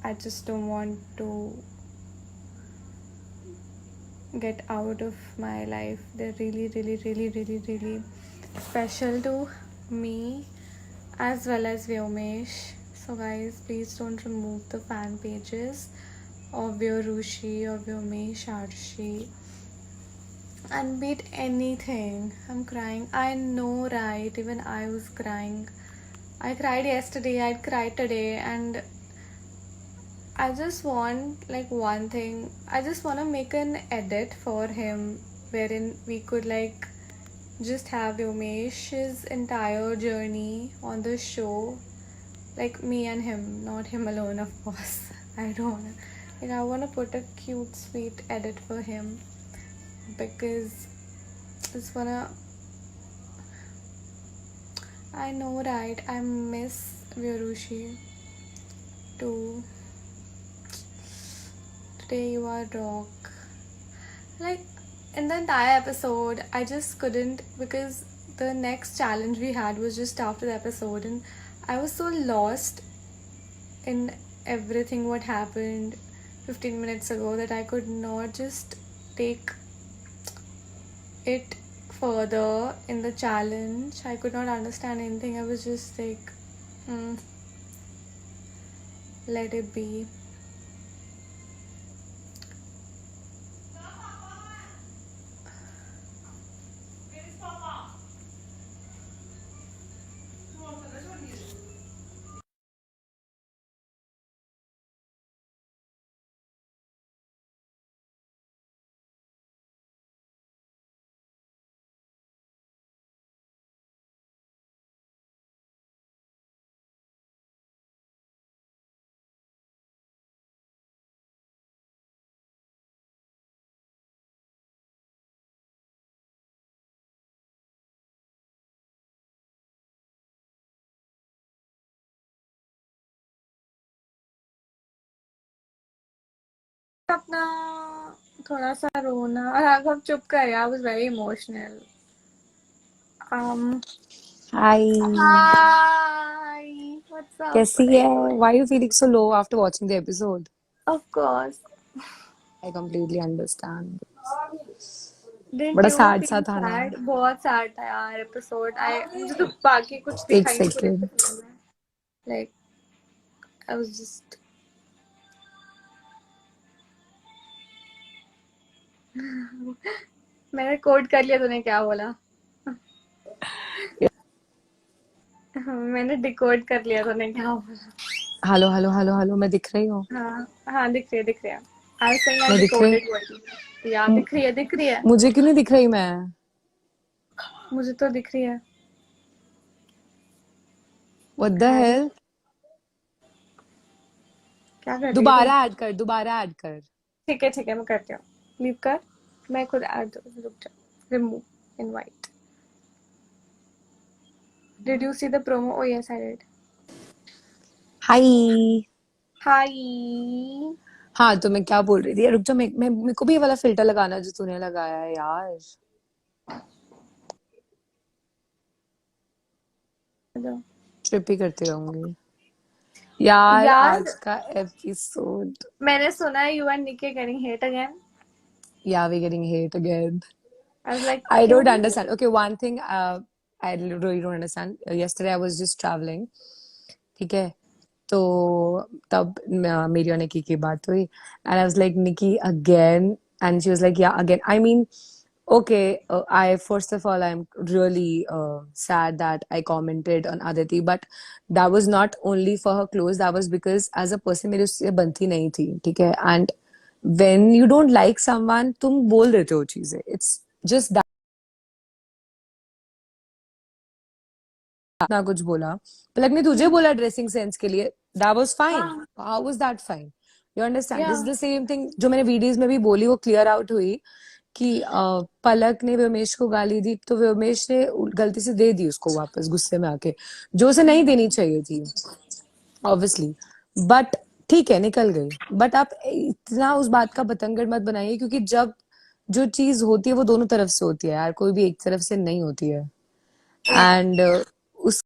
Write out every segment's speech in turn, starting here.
I just don't want to get out of my life. They're really, really, really, really, really special to me as well as Vyomesh. So, guys, please don't remove the fan pages of Vyorushi or Vyomesh Arshi. And beat anything. I'm crying. I know, right? Even I was crying. I cried yesterday, I'd cry today, and I just want like one thing. I just want to make an edit for him wherein we could like just have Yomesh's entire journey on the show, like me and him, not him alone, of course. I don't wanna, like, I want to put a cute, sweet edit for him because it's wanna. I know, right? I miss Vyorushi too. Today you are rock. Like in the entire episode, I just couldn't because the next challenge we had was just after the episode, and I was so lost in everything what happened 15 minutes ago that I could not just take it further in the challenge. I could not understand anything. I was just like, let it be. अपना थोड़ा सा रोना और राघव चुप कर यार. I was very emotional. um Hi, Hi, what's up? कैसी What are है? you doing? Why are you feeling so low after watching the episode? Of course. I completely understand. Didn't बड़ा you सैड सा feel था ना. sad? बहुत sad था यार episode. मुझे तो बाकी कुछ एक दिखाई नहीं पूरे सेकेंड. एपिसोड में. Like I was just. मैंने कोड कर लिया. तूने क्या बोला? मैंने डिकोड कर लिया. तूने क्या बोला? हेलो हेलो हेलो हेलो, मैं दिख रही हूँ. हाँ हाँ, दिख रही है, दिख रही है. I was saying I मैं दिख रही. decoded what you. या दिख रही है, दिख रही है. मुझे क्यों नहीं दिख रही मैं? मुझे तो दिख रही है. What the hi, hell? क्या कर रही है तू? दोबारा ऐड कर, दोबारा ऐड कर. ठीक है, मैं करती हूँ. लीव कर. मैं खुद ऐड. रुक जा. Remove invite. Did you see the promo? Oh yes I did. Hi. Hi. हाँ, तो मैं क्या बोल रही थी? रुक जा, मैं मेरे को भी ये वाला फिल्टर लगाना जो तूने लगाया है यार. ट्रिप ही करती रहूंगी यार यार, आज का एपिसोड. मैंने सुना है you and Nikki getting hate again. Yeah, we're getting hate again. I was like I क्यों? don't understand. Okay, one thing I really don't understand. Yesterday I was just traveling. ठीक है. तो तब मेरी और निकी की बात हुई. And I was like, Nikki, again? And she was like, yeah, again. I mean, okay, I first of all, I'm really sad that I commented on Aditi, but that was not only for her clothes. That was because as a person मेरी उससे बनती नहीं थी. ठीक है. And when you don't like someone, तुम बोल देते हो चीजें. It's just that. ना कुछ बोला. पलक ने तुझे बोला ड्रेसिंग सेंस के लिए. That was fine. हाँ. How was that fine? You understand? या. This is the same thing जो मैंने वीडियोस में भी बोली, वो क्लियर आउट हुई कि पलक ने व्योमेश को गाली दी तो व्योमेश ने गलती से दे दी उसको वापस गुस्से में आके, जो उसे नहीं देनी चाहिए थी ऑब्वियसली. बट ठीक है, निकल गई. बट आप इतना उस बात का बतंगड़ मत बनाइए, क्योंकि जब जो चीज होती है वो दोनों तरफ से होती है यार, कोई भी एक तरफ से नहीं होती है. एंड उस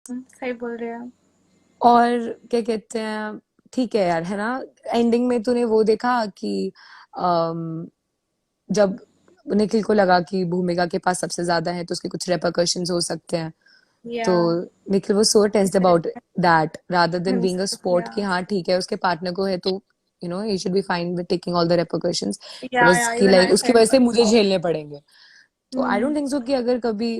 सही बोल रहे हैं। और क्या कहते हैं, ठीक है यार, है ना। एंडिंग में तूने वो देखा कि अम, जब निखिल को लगा कि भूमिका के पास सबसे ज्यादा है तो उसके कुछ रेpercussions हो सकते हैं, तो या Nikhil was so tensed about that rather than being a himself sport या कि हाँ ठीक है उसके पार्टनर को है तो he should be fine with taking all the repercussions. It was या कि इवन like आई उसकी फेल्ट वजह से मुझे सो। झेलने पड़ेंगे। तो आई डोंट थिंक सो कि अगर कभी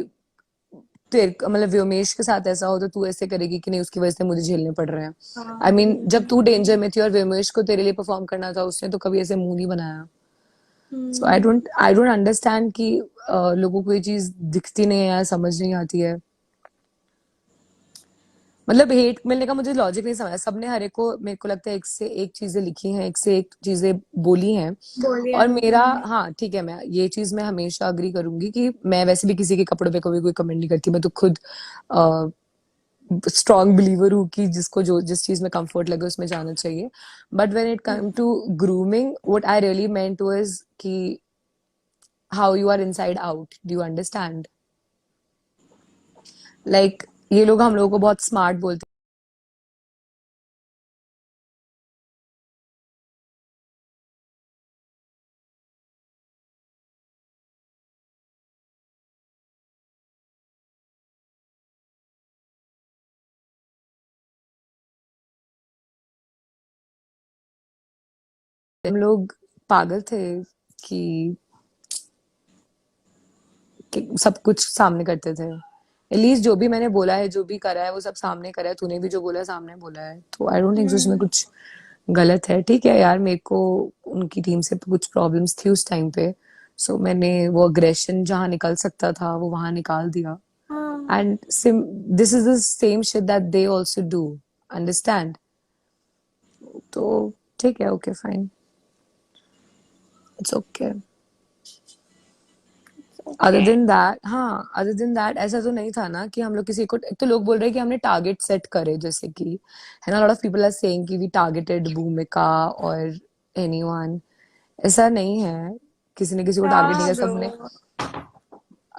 तेरे मतलब व्योमेश के साथ ऐसा हो तो तू ऐसे करेगी कि नहीं उसकी वजह से मुझे झेलने पड़ रहे हैं। आई हाँ। मीन जब तू डेंजर में थी और व्योमेश को तेरे लिए परफॉर्म करना था उसने तो कभी ऐसे मुंह नहीं बनाया। सो आई डोंट अंडरस्टैंड कि लोगों को ये चीज दिखती नहीं है या समझ नहीं आती है। मतलब हेट मिलने का मुझे लॉजिक नहीं समझा। सबने हर एक को मेरे को लगता है एक से एक चीजें लिखी हैं, एक से एक चीजें बोली हैं। बोलिए। और मेरा हाँ ठीक है, मैं ये चीज मैं हमेशा अग्री करूंगी कि मैं वैसे भी किसी के कपड़ों पे कभी कोई कमेंट नहीं करती। मैं तो खुद स्ट्रॉन्ग बिलीवर हूँ कि जिसको जो जिस चीज में कंफर्ट लगे उसमें जाना चाहिए। But when it come to grooming what I really meant was कि how you are inside out, do you understand. Like ये लोग हम लोगों को बहुत स्मार्ट बोलते हैं। हम लोग पागल थे कि सब कुछ सामने करते थे। एटलीस्ट जो भी मैंने बोला है, जो भी करा है वो सब सामने करा है। तूने भी जो बोला है सामने बोला है, तो आई डोंट थिंक उसमें कुछ गलत है। ठीक है यार, मेरे को उनकी टीम से कुछ प्रॉब्लम्स थी उस टाइम पे, सो मैंने वो अग्रेशन जहां निकल सकता था वो वहां निकाल दिया। हाँ। And this is the same shit that they also do, understand. तो ठीक है, okay fine, it's okay. Other okay. Then that, हाँ अदर देन दैट ऐसा तो नहीं था ना कि हम लोग किसी को, एक तो लोग बोल रहे हैं कि हमने टारगेट सेट करे, जैसे कि है ना, lot of people are saying कि वी टारगेटेड भूमिका और एनीवन। ऐसा नहीं है, किसी ने किसी को टारगेट नहीं हाँ किया सबने। ब्रो।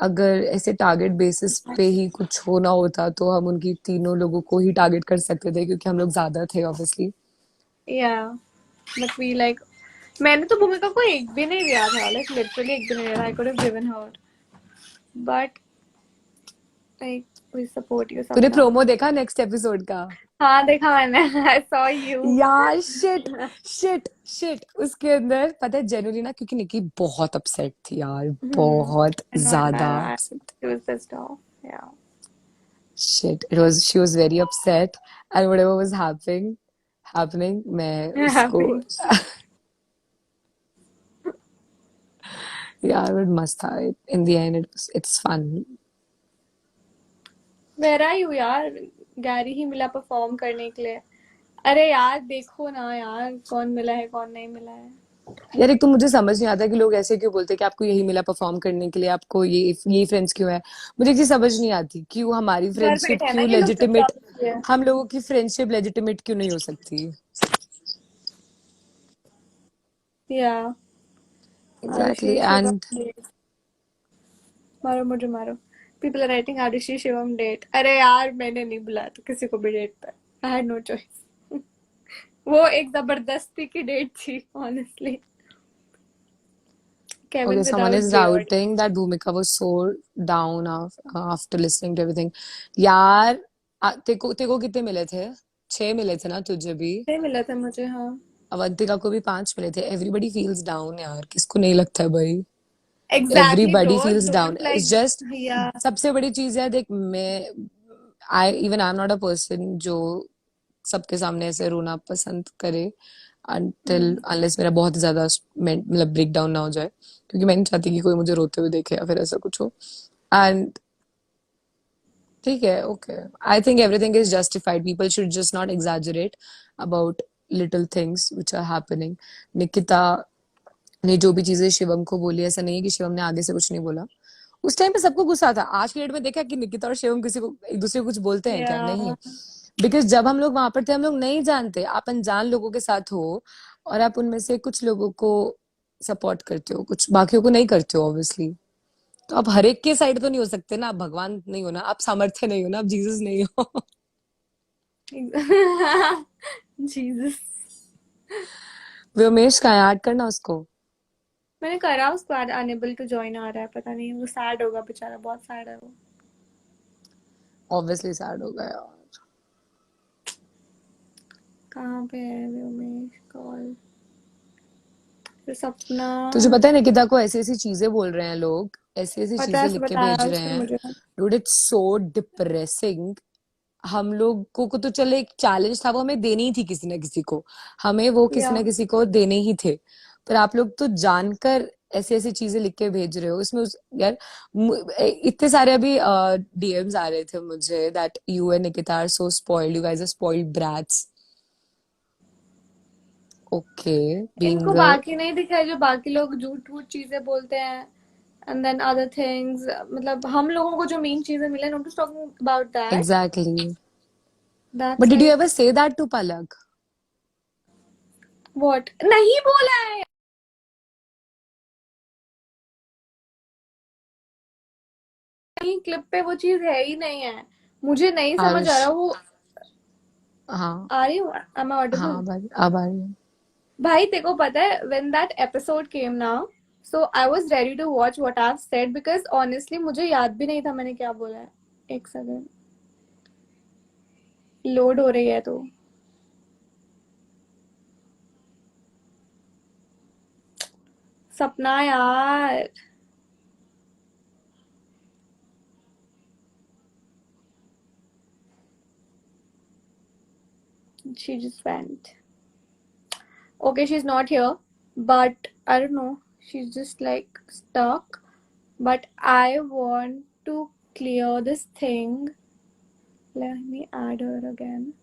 अगर ऐसे टारगेट बेसिस पे ही कुछ होना होता तो हम उनकी तीनों लोगों को ही टारगेट कर सकते थे क्योंकि हम लोग ज्यादा थे ऑब्वियसली। या बट वी लाइक, मैंने तो भूमिका को एक भी नहीं दिया था, लाइक लिटरली एक भी नहीं दिया था। I could have given her, but like we support you तूने समहाउ। प्रोमो देखा नेक्स्ट एपिसोड का? हाँ देखा मैंने। I saw you. यार शिट, शिट शिट, उसके अंदर पता है जेनुअली ना, क्योंकि निकी बहुत अपसेट थी यार, बहुत I know, ज्यादा I upset. she was pissed off. Yeah. Shit, it was, she was very upset and whatever was happening मैं उसको Happy. यार बट मस्त था। In the end it's fun. Where are you यार? गैरी ही मिला perform करने के लिए। अरे यार देखो ना यार, कौन मिला है कौन नहीं मिला है। यार एक तो मुझे समझ नहीं आता कि लोग ऐसे क्यों बोलते हैं कि आपको यही मिला परफॉर्म करने के लिए, आपको ये फ्रेंड्स क्यों है। मुझे एक चीज समझ नहीं आती, क्यों हमारी घर फ्रेंडशिप बैठे है ना क्यों ये लोग लेजिटिमेट, चुपचाप इसलिए। हम लोगों की फ्रेंडशिप लेजिटिमेट क्यों नहीं हो सकती। Yeah exactly Arushi and Shivam date. मारो मुझे मारो। People are writing Arushi Shivam date. अरे यार मैंने नहीं बुलाया तो किसी को भी डेट पर। I had no choice. वो एक जबरदस्ती की डेट थी honestly. okay, Kevin someone without is beard. doubting that Bhumika was so down after listening to everything. यार तेको कितने मिले थे? 6 मिले थे ना तुझे भी? नहीं मिला था मुझे। हाँ। अवंतिका को भी 5 मिले थे। एवरीबडी फील्स डाउन यार, किसको नहीं लगता है भाई? Exactly everybody bro. Feels down, don't it's like. Just, या। सबसे बड़ी चीज है देख, मैं I am not a person जो सबके सामने ऐसे रोना पसंद करे अनटिल अनलेस मेरा बहुत ज्यादा मतलब ब्रेक डाउन ना हो जाए, क्योंकि मैं नहीं चाहती कि कोई मुझे रोते हुए देखे या फिर ऐसा कुछ हो। एंड ठीक है, okay, I think everything is justified, people should just not exaggerate about little things which are happening. Nikita ने जो भी चीजें शिवम को बोली, ऐसा नहीं है कि शिवम ने आगे से कुछ नहीं बोला। उस टाइम पे सबको गुस्सा था। आज की डेट में देखा कि निकिता और शिवम किसी को एक दूसरे को कुछ बोलते हैं क्या? नहीं। या बिकॉज जब हम लोग वहां पर थे हम लोग नहीं जानते, आप अनजान लोगों के साथ हो और आप उनमें से कुछ लोगों को सपोर्ट करते हो, कुछ बाकियों को नहीं करते हो ऑब्वियसली। तो आप हर एक के साइड तो नहीं हो सकते ना, आप भगवान नहीं हो ना, आप सामर्थ्य नहीं हो ना, आप जीसस नहीं हो। जीसस। व्योमेश का ऐड करना उसको। मैंने करा, उसको अनेबल टू जॉइन आ रहा है, पता नहीं, वो सैड होगा बेचारा, बहुत सैड है वो। ऑब्वियसली सैड हो गया यार। कहाँ पे है व्योमेश? कॉल। सपना। तुझे पता है निकिता को ऐसी ऐसी चीजें बोल रहे हैं लोग, ऐसी ऐसी पता है, चीजें उसने लिख के बताया भेज रहे उसने हैं। मुझे। Dude it's so depressing. हम लोग को तो चले एक चैलेंज था, वो हमें देनी ही थी किसी ना किसी को, हमें वो किसी या ना किसी को देने ही थे। पर आप लोग तो जानकर ऐसी ऐसी चीजें लिख के भेज रहे हो इसमें यार इतने सारे अभी डीएम्स आ रहे थे मुझे that you and Nikita are so spoiled, you guys are spoiled brats. Okay, इनको बीइंग बाकी नहीं दिखा है, जो बाकी लोग झूठ झूठ चीजें बोलते हैं, एंड देन अदर थिंग्स, मतलब हम लोगों को जो मेन चीजें मिले, not to talking about that. Exactly. But that's did you ever it. Say that to Palak? What नहीं बोला है? कहीं क्लिप पे वो चीज है ही नहीं है। मुझे नहीं समझ आ हर्ष। रहा वो। हाँ। आ रही हूँ, एम आई हाँ ऑडिबल? अब आ रही है। भाई तेको पता है, when that episode came now, so I was ready to watch what I've said because honestly मुझे याद भी नहीं था मैंने क्या बोला है। एक सेकंड, लोड हो रही है तो। सपना यार। She just went. Okay, she's not here, but I don't know. She's just like stuck. But I want to clear this thing. Let me add her again.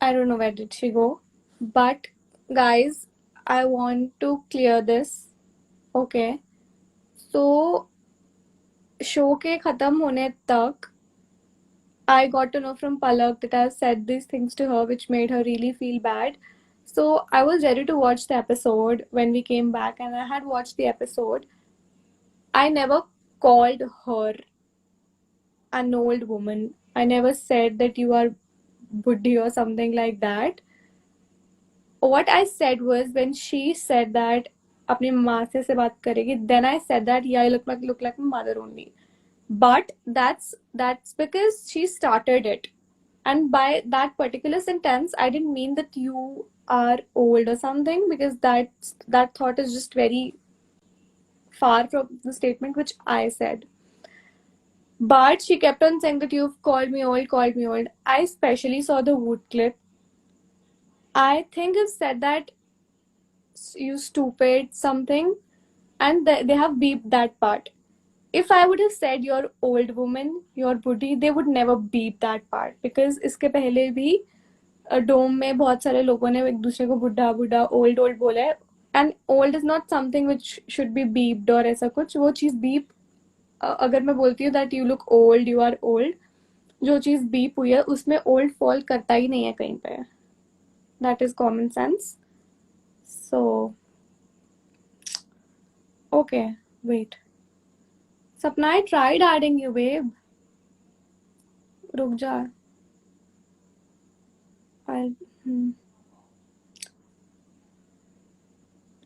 I don't know where did she go. But guys, I want to clear this. Okay. So show के खत्म होने तक I got to know from Palak that I said these things to her which made her really feel bad. So I was ready to watch the episode when we came back, and I had watched the episode. I never called her an old woman. I never said that you are buddhi or something like that. What I said was when she said that अपनी माँ से बात करेगी, then I said that yeah, you look like my mother only. But that's because she started it, and by that particular sentence I didn't mean that you are old or something, because that thought is just very far from the statement which I said. But she kept on saying that you've called me old. I especially saw the Wood clip. I think I've said that you stupid something, and they have beeped that part. If I would have said you're old woman, you're buddhi, they would never beep that part, because इसके पहले भी डोम में बहुत सारे लोगों ने एक दूसरे को बुढ़ा बुढ़ा ओल्ड ओल्ड बोला है, and old is not something which should be beeped और ऐसा कुछ। वो चीज बीप, अगर मैं बोलती हूँ that you look old, you are old, जो चीज बीप हुई है उसमें ओल्ड फॉल करता ही नहीं है कहीं पे। That is common sense. So okay, wait. Sapna, I tried adding you babe, रुक जा। I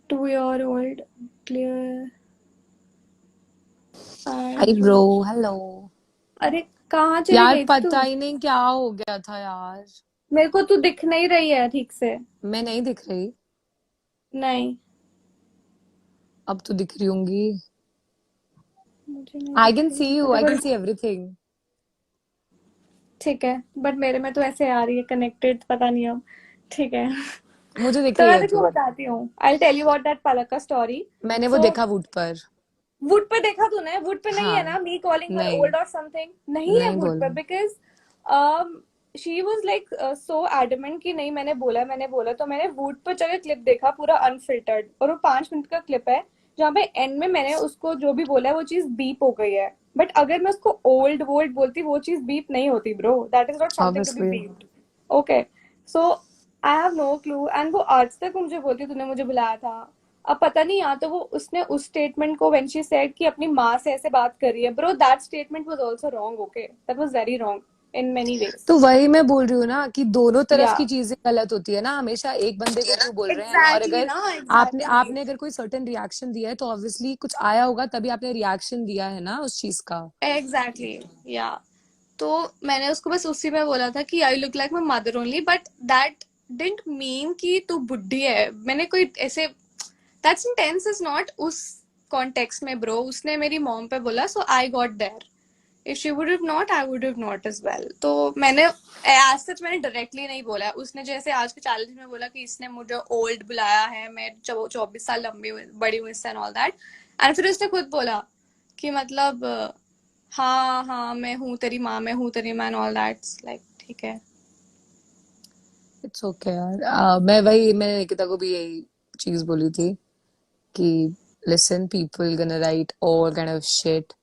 2 year old clear hi add bro, you। Hello. अरे कहाँ चली यार गई थी पता तू? ही नहीं क्या हो गया था यार। मेरे को तू दिख नहीं रही है ठीक से। मैं नहीं दिख रही? नहीं, अब तो दिख रही होंगी। मुझे नहीं आई दिख कैन रही सी है, यू, तेरे आई कैन को? See everything. ठीक है, बट मेरे में तो ऐसे आ रही है कनेक्टेड, पता नहीं अब। ठीक है। मुझे दिख तो रही मैं है तेरे तू। को बताती हूँ, I tell you about that Palak का स्टोरी। मैंने वो सो देखा वुड पर। वुड पे देखा तूने? वुड पे नहीं है हाँ। ना मी कॉलिंग हर नहीं, ओल्ड और समथिंग, नहीं है नहीं वुड बोला। पे, because she was like so adamant कि नहीं, मैंने बोला तो मैंने वूट पर जाकर क्लिप देखा पूरा अनफिल्टर्ड, और वो 5 मिनट का क्लिप है जहाँ पे एंड में मैंने उसको जो भी बोला है वो चीज बीप हो गई है। बट अगर मैं उसको ओल्ड वोल्ड बोलती वो चीज बीप नहीं होती bro, that is not something to be obviously. Beeped. Okay, so I have no clue, and वो आज तक मुझे बोलती तूने मुझे बुलाया था। अब पता नहीं, या तो वो उसने उस स्टेटमेंट को व्हेन शी सेड कि अपनी माँ से ऐसे बात कर रही है, bro that statement was also wrong, okay, that was very wrong in many ways. तो वही मैं बोल रही हूँ ना कि दोनों तरफ या की चीजें गलत होती है ना, हमेशा एक बंदे को क्यों बोल रहे हैं? और एग्जैक्टली अगर ना, आपने एग्जैक्टली आपने अगर कोई सर्टेन रिएक्शन दिया है तो ऑब्वियसली कुछ आया होगा, तभी आपने रिएक्शन दिया है ना उस चीज का। एग्जैक्टली या। तो मैंने उसको बस उसी में बोला था कि I look like my mother only, but that didn't mean कि तू बुढ़ी है। मैंने कोई ऐसे, दैट सेंटेंस इज नॉट उस कॉन्टेक्स्ट में ब्रो। उसने मेरी मॉम पे बोला, so I got there. If she would have not, I would have not as well. तो मैंने एज सच मैंने डायरेक्टली नहीं बोला है। उसने जैसे आज के चैलेंज में बोला कि इसने मुझे ओल्ड बुलाया है, मैं 24 साल लंबी बड़ी हूँ इससे एंड ऑल दैट। एंड फिर उसने खुद बोला कि मतलब हाँ हाँ मैं हूँ तेरी माँ, मैं हूँ तेरी माँ एंड ऑल दैट। लाइक ठीक है। इट्स ओके यार। मैं निकिता को भी यही चीज बोली थी कि listen, people gonna write all kind of shit,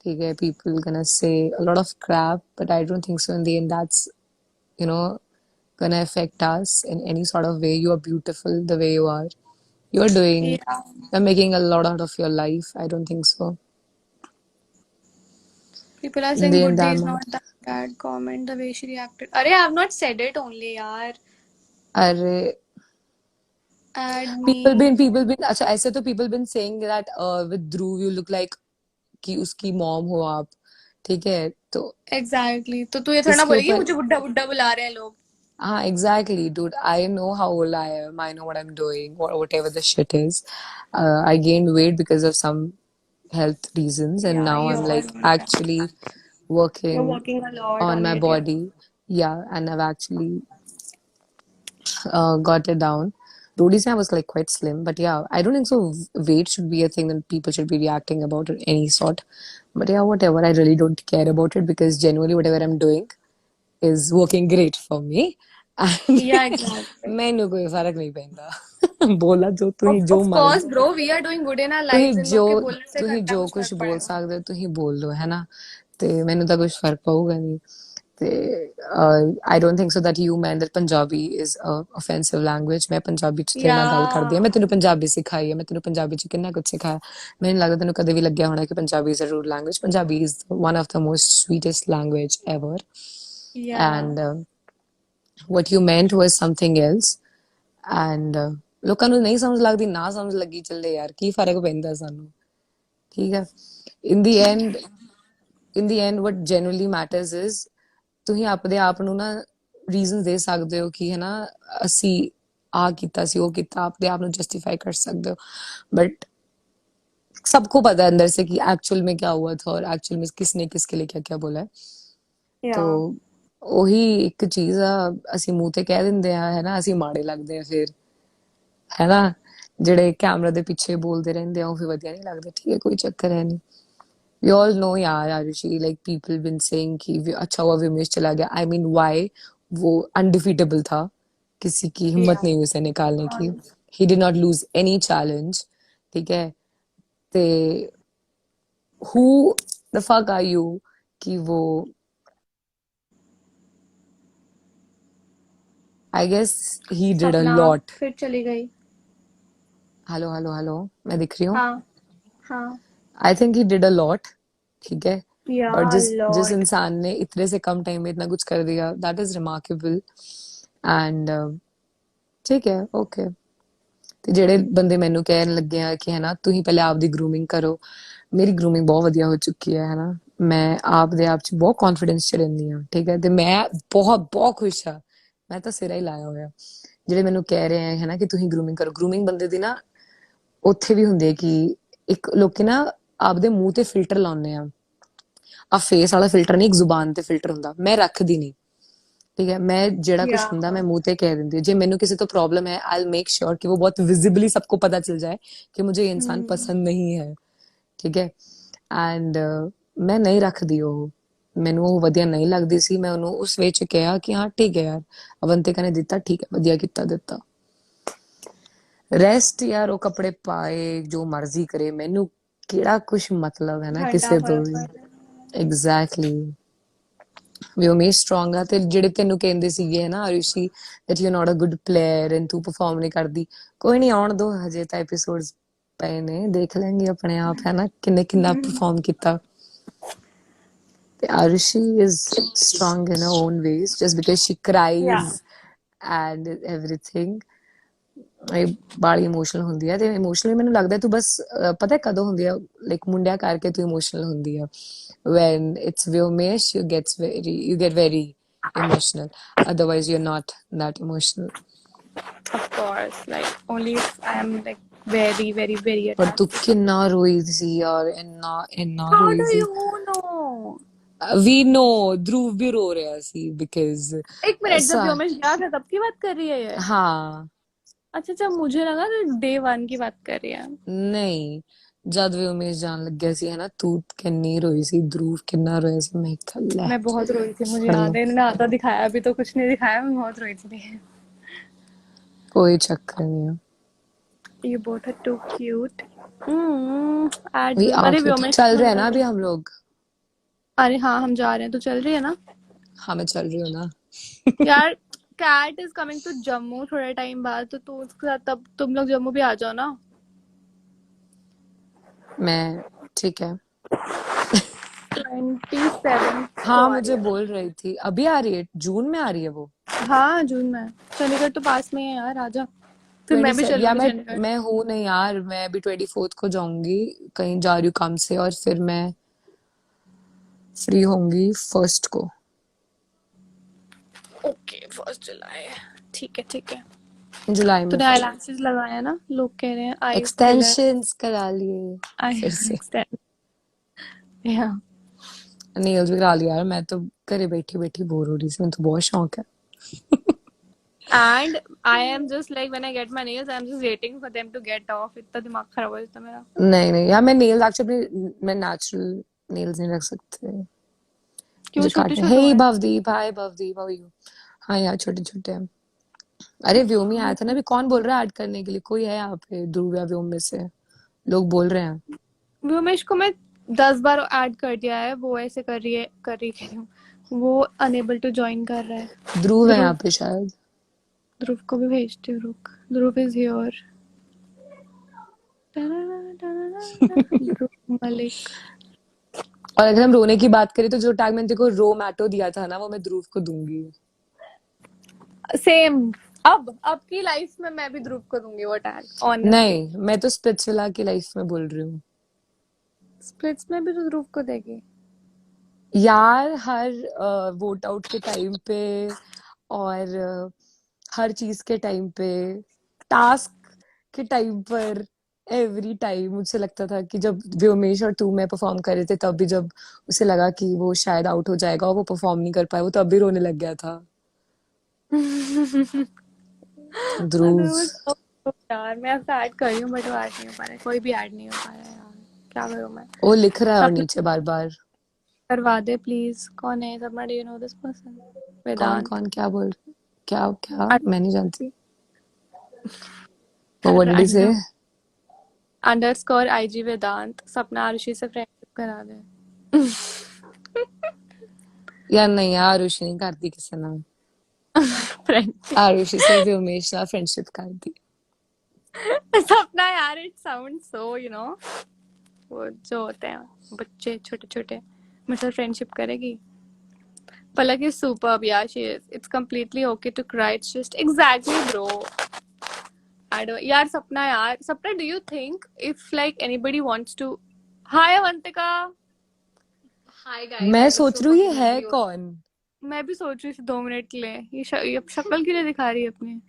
ठीक है, people gonna say a lot of crap, but I don't think so in the end that's, you know, gonna affect us in any sort of way. You are beautiful the way you are. You're doing, Yeah. you're making a lot out of your life. I don't think so. People are In saying the end, Buddhi is I'm not not. that bad. Comment the way she reacted. Arey, I have not said it only, yaar. अरे, Add people me. been people been अच्छा ऐसे तो people been saying that with Dhruv you look like कि उसकी mom हो आप, ठीक है, तो Exactly. तो तू ये थोड़ा ना इसके बोलेगी ऊपर मुझे बुड्ढा बुड्ढा बुला रहे हैं लोग। हाँ exactly dude, I know how old I am, I know what I'm doing, whatever the shit is. I gained weight because of some health reasons and Yeah, now I'm you're like actually you're working working a lot on on my it, yeah. body. Yeah, and I've actually got it down. Rodi I was like quite slim, but yeah, I don't think so. Weight should be a thing that people should be reacting about in any sort. But yeah, whatever. I really don't care about it because genuinely, whatever I'm doing is working great for me. And Yeah, exactly. मैंने कोई फर्क नहीं पैंदा बोला जो तुही जो Of मर्जी course, bro, we are doing good in our तुही lives. इन जो लोग के बोलने से तुही घंटा जो कुछ कुछ फर्क बोल पड़ेगा। सकते हो तुही बोल दो है ना ते मैंने तो कुछ फर्क पऊगा नहीं ते I don't think so that you meant that Punjabi is a offensive language मैं पंजाबी ਚ ਤੇਰੇ ਨਾਲ ਗੱਲ ਕਰਦੀ ਆ Yeah. मैं ਤੈਨੂੰ ਪੰਜਾਬੀ ਸਿਖਾਈ ਹੈ मैं ਤੈਨੂੰ ਪੰਜਾਬੀ ਚ ਕਿੰਨਾ ਕੁਝ ਸਿਖਾਇਆ ਮੈਨੂੰ ਨਹੀਂ ਲੱਗਦਾ ਤੈਨੂੰ ਕਦੇ ਵੀ ਲੱਗਿਆ ਹੋਣਾ ਕਿ Punjabi is a rude language Punjabi is one of the most sweetest language ever Yeah. and what you meant was something else and ਲੋਕਾਂ ਨੂੰ ਨਹੀਂ ਸਮਝ ਲੱਗਦੀ ਨਾ ਸਮਝ ਲੱਗੀ ਚੱਲੇ ਯਾਰ ਕੀ ਫਰਕ ਪੈਂਦਾ ਸਾਨੂੰ ਠੀਕ ਹੈ in the end what genuinely matters is ਤੁਸੀਂ ਆਪਣੇ ਆਪ ਨੂੰ ਨਾ ਰੀਜ਼ਨ ਦੇ ਸਕਦੇ ਹੋ ਕਿ ਹੈ ਨਾ ਅਸੀਂ ਆ ਕੀਤਾ ਸੀ ਉਹ ਕੀਤਾ ਆਪਣੇ ਆਪ ਨੂੰ जस्टिफाई कर सकते हो बट सबको पता है अंदर से कि एक्चुअल में क्या हुआ था और एक्चुअल में किसने किसके लिए क्या क्या बोला है तो Yeah. ਉਹੀ ਇੱਕ ਚੀਜ਼ ਆ ਅਸੀਂ ਮੂੰਹ ਤੇ ਕਹਿ ਦਿੰਦੇ ਆ ਹੈ ਨਾ ਅਸੀਂ ਮਾੜੇ ਲੱਗਦੇ ਆ ਫਿਰ ਹੈ ਨਾ ਜਿਹੜੇ ਕੈਮਰਾ ਦੇ ਪਿੱਛੇ ਬੋਲਦੇ ਰਹਿੰਦੇ ਆ ਉਹ ਫਿਰ ਵਧੀਆ ਨਹੀਂ ਲੱਗਦਾ ਠੀਕ ਹੈ ਕੋਈ ਚੱਕਰ ਹੈ नहीं we all know यार Arushi like people been saying कि अच्छा हुआ विमेश चला गया I mean why वो undefeatable था किसी की हिम्मत Yeah. नहीं हुई उसे निकालने की he did not lose any challenge ठीक है ते who the fuck are you कि वो I guess he did a सपना lot फिर चली गई। हेलो हेलो हेलो मैं दिख रही हूँ हाँ हाँ। I think he did a lot ठीक है बट Yeah, जिस Lord. इंसान ने इतने से कम टाइम में इतना कुछ कर दिया दैट इज रिमार्केबल एंड ठीक है ओके ਤੇ ਜਿਹੜੇ ਬੰਦੇ ਮੈਨੂੰ ਕਹਿਣ ਲੱਗੇ ਆ ਕਿ ਹਨਾ ਤੁਸੀਂ ਪਹਿਲੇ ਆਪ ਦੀ ਗਰੂਮਿੰਗ ਕਰੋ ਮੇਰੀ ਗਰੂਮਿੰਗ ਬਹੁਤ ਵਧੀਆ ਹੋ ਚੁੱਕੀ ਹੈ ਹਨਾ ਮੈਂ ਆਪ ਦੇ ਆਪ ਚ ਬਹੁਤ ਕੌਨਫੀਡੈਂਸ ਚ ਰਹਿੰਦੀ ਆ ਠੀਕ ਹੈ ਤੇ ਮੈਂ ਬਹੁਤ ਬਹੁਤ ਖੁਸ਼ ਆ ਮੈਂ ਤਾਂ ਸਿਰਾ ਹੀ ਲਾਇਆ ਹੋਇਆ ਜਿਹੜੇ ਮੈਨੂੰ ਕਹਿ ਰਹੇ ਆ ਹਨਾ ਕਿ ਤੁਸੀਂ ਗਰੂਮਿੰਗ ਕਰੋ ਗਰੂਮਿੰਗ ਬੰਦੇ ਦੀ ਨਾ ਉੱਥੇ ਵੀ ਹੁੰਦੀ ਹੈ ਕਿ ਇੱਕ ਲੋਕੀ ਨਾ ਆਪਦੇ ਮੂੰਹ ਤੇ ਫਿਲਟਰ ਲਾਉਂਦੇ ਆ ਫੇਸ ਵਾਲਾ ਫਿਲਟਰ ਨਹੀਂ ਇੱਕ ਜ਼ੁਬਾਨ ਤੇ ਫਿਲਟਰ ਹੁੰਦਾ ਮੈਂ ਰੱਖਦੀ ਨਹੀਂ ठीक है मैं जेड़ा कुछ Yeah. हुंदा मैं मुंह ते कह देंदी हूँ जे मैनू किसी तो प्रॉब्लम है आई विल मेक श्योर कि वो बहुत विजिबली सबको पता चल जाए कि मुझे ये इंसान Hmm. पसंद नहीं है ठीक है एंड मैं नहीं रखदी वो ਮੈਨੂੰ ਉਹ ਵਧੀਆ ਨਹੀਂ ਲੱਗਦੀ ਸੀ, ਮੈਂ ਉਹਨੂੰ ਉਸ ਵਿੱਚ ਕਿਹਾ ਕਿ ਹਾਂ ਠੀਕ ਹੈ ਯਾਰ, ਅਵੰਤਿਕਾ ਨੇ ਦਿੱਤਾ, ਠੀਕ ਹੈ, ਵਧੀਆ ਕੀਤਾ ਦਿੱਤਾ। ਰੈਸਟ ਯਾਰ ਉਹ ਕੱਪੜੇ ਪਾਏ ਜੋ ਮਰਜ਼ੀ ਕਰੇ, ਮੈਨੂੰ ਕਿਹੜਾ ਕੁਛ ਮਤਲਬ ਹੈ ਨਾ घंटा ਕਿਸੇ ਤੋਂ फर्क ਵੀ। पड़ ਐਗਜ਼ੈਕਟਲੀ। ਵੀ ਉਮੇਸ਼ ਸਟਰੋਂਗ ਆ, ਤੇ ਜਿਹੜੇ ਤੈਨੂੰ ਕਹਿੰਦੇ ਸੀਗੇ ਹੈ ਨਾ Arushi that you're not a good player and ਤੂੰ ਪਰਫਾਰਮ ਨਹੀਂ ਕਰਦੀ, ਕੋਈ ਨਹੀਂ, ਆਉਣ ਦੋ, ਹਜੇ ਤਾਂ ਐਪੀਸੋਡਸ ਪਏ ਨੇ, ਦੇਖ ਲੈਣਗੇ ਆਪਣੇ ਆਪ ਹੈ ਨਾ ਕਿੰਨੇ ਕਿੰਨਾ ਪਰਫਾਰਮ ਕੀਤਾ। ਤੇ Arushi is strong in her own ways just because she Yeah. cries and everything। ਇਹ ਬਾਲੀ ਇਮੋਸ਼ਨਲ ਹੁੰਦੀ ਹੈ, ਤੇ ਇਮੋਸ਼ਨਲੀ ਮੈਨੂੰ ਲੱਗਦਾ ਤੂੰ ਬਸ ਪਤਾ ਹੈ ਕਦੋਂ ਹੁੰਦੀ ਆ, ਲਾਈਕ ਮੁੰਡਿਆਂ ਕਰਕੇ ਤੂੰ ਇਮੋਸ਼ਨਲ ਹੁੰਦੀ ਆ। when it's Vyomesh you get very emotional, otherwise you're not that emotional। Of course, like only if I am like very, very, very ਪਰ attached ਤੂੰ to someone. ਕਿੰਨਾ ਰੋਈ ਸੀ ਯਾਰ, ਇੰਨਾ ਇੰਨਾ How ਰੋਈ do C. you know? we know ध्रुव भी रो रहा ਸੀ because एक मिनट, जब ऐसा। व्योमेश गया था तब की बात कर रही है ये? हाँ। अच्छा अच्छा, मुझे लगा तो डे 1 की बात कर रही है। ਨਹੀਂ, ਜਦ ਵੀ ਉਮੇਸ਼ ਜਾਣ ਲੱਗਿਆ ਸੀ ਹੈ ਨਾ, ਤੂੰ ਕਿੰਨੀ ਰੋਈ ਸੀ, ध्रुव ਕਿੰਨਾ ਰੋਇਆ ਸੀ, ਮੈਂ ਕਿਹਾ ਲੈ मैं बहुत रोई थी, मुझे फड़ लो। याद है, इन्होंने आधा दिखाया, अभी तो कुछ नहीं दिखाया, मैं बहुत रोई थी। कोई चक्कर नहीं है। You both are too cute. Add we them. Are अरे क्यूट, व्योमेश चल को रहे हैं ना मतलब, अभी हम लोग। अरे हाँ हम जा रहे हैं, तो चल रही है ना हाँ मैं चल रही हूँ ना। यार। Cat is coming to Jammu थोड़े टाइम बाद, तो तू उसके साथ, तब तुम लोग जम्मू भी आ जाओ ना। मैं ठीक है। 27 को हाँ आ रही मुझे है। बोल रही थी, अभी आ रही है, जून में आ रही है वो। हाँ जून में। चंडीगढ़ तो पास में ही है यार, आजा। फिर मैं भी 27 या चलूंगी चंडीगढ़। मैं हूँ नहीं यार, मैं अभी 24 को जाऊंगी, कहीं जा रही हूँ काम से, और फिर मैं फ्री होंगी 1 को। ओके 1 जुलाई, ठीक है ठीक है। जुलाई में तूने फ्री। आई लगाया ना, लोग कह रहे हैं आईज फिलर। एक्सटेंशंस करा लिए आई फिर से। एक्सटेंड या। नेल्स भी करा लिया यार, मैं तो घरे बैठी बैठी बोर हो रही थी, मुझे तो बहुत शौक है। And I am just like, when I get my nails, I'm just waiting for them to get off. इतना दिमाग खराब हो जाता है मेरा। नहीं नहीं यार, मैं नेल्स एक्चुअली मैं नेचुरल नेल्स नहीं रख सकते, क्यों, मुझे छोटे काटने। छोटे हे हुए? भवदीप, हाय भवदीप, हाउ आर यू। हाँ यार छोटे छोटे हैं। अरे व्योमी आया था ना अभी, कौन बोल रहा है ऐड करने के लिए, कोई है यहाँ पे ध्रुव या व्योम में से, लोग बोल रहे हैं। व्योमेश को मैं 10 बार ऐड कर दिया है, वो ऐसे कर रही कह रही हूँ, वो अनेबल टू ज्वाइन कर रहा है। ध्रुव है यहाँ ध्रुव, पे शायद। ध्रुव को भी भेजती हूँ, रुक। ध्रुव इज हियर। ध्रुव मलिक। और अगर हम रोने की बात करें तो जो टैग मैंने तेरे को रो मैटो दिया था ना, वो मैं ध्रुव को दूंगी। सेम। अब की लाइफ में मैं भी ध्रुव को दूंगी वो टैग, ऑनेस्टली। नहीं, मैं तो स्पिट्सविला की लाइफ में बोल रही हूँ स्प्लिट्स में भी तो ध्रुव को देगी यार, हर वोट आउट के टाइम पे, और हर चीज के टाइम पे, टास्क के टाइम पर, एवरी टाइम मुझे लगता था कि जब व्योमेश और तू मैं परफॉर्म कर रहे थे, तब भी जब उसे लगा कि वो शायद आउट हो जाएगा और वो परफॉर्म नहीं कर पाए, वो तब भी रोने लग गया था। ध्रुव। यार मैं आपसे ऐड कर रही हूँ, बट वो ऐड नहीं हो पा रहा है, कोई भी ऐड नहीं हो पा रहा है यार, क्या करूँ मैं। वो लिख रहा है और सपना नीचे बार बार। करवा दे प्लीज। कौन है सपना? Do you know this person? कौन वेदांत। कौन क्या बोल, क्या क्या, मैं नहीं जानती। What did he say? _IG वेदांत। सपना आरुषि से फ्रेंडशिप करा दे। यार नहीं यार, आरुषि नहीं करती किसी नाम, फ्रेंडशिप। आरुषि से व्योमेश ना फ्रेंडशिप कर दी। सपना यार, it sound so you know, वो जो होते हैं बच्चे छोटे छोटे, मतलब फ्रेंडशिप करेगी। Palak is superb, yeah, she is. It's completely okay to cry. It's just exactly, bro. I don't. यार सपना यार, सपना, do you think if like anybody wants to? Hi Avantika. Hi guys, मैं आई लुक सोच सो रही हूँ ये fucking है लवली। कौन, मैं भी सोच रही थी 2 मिनट के लिए, ये शक्ल के लिए दिखा रही है अपनी। ये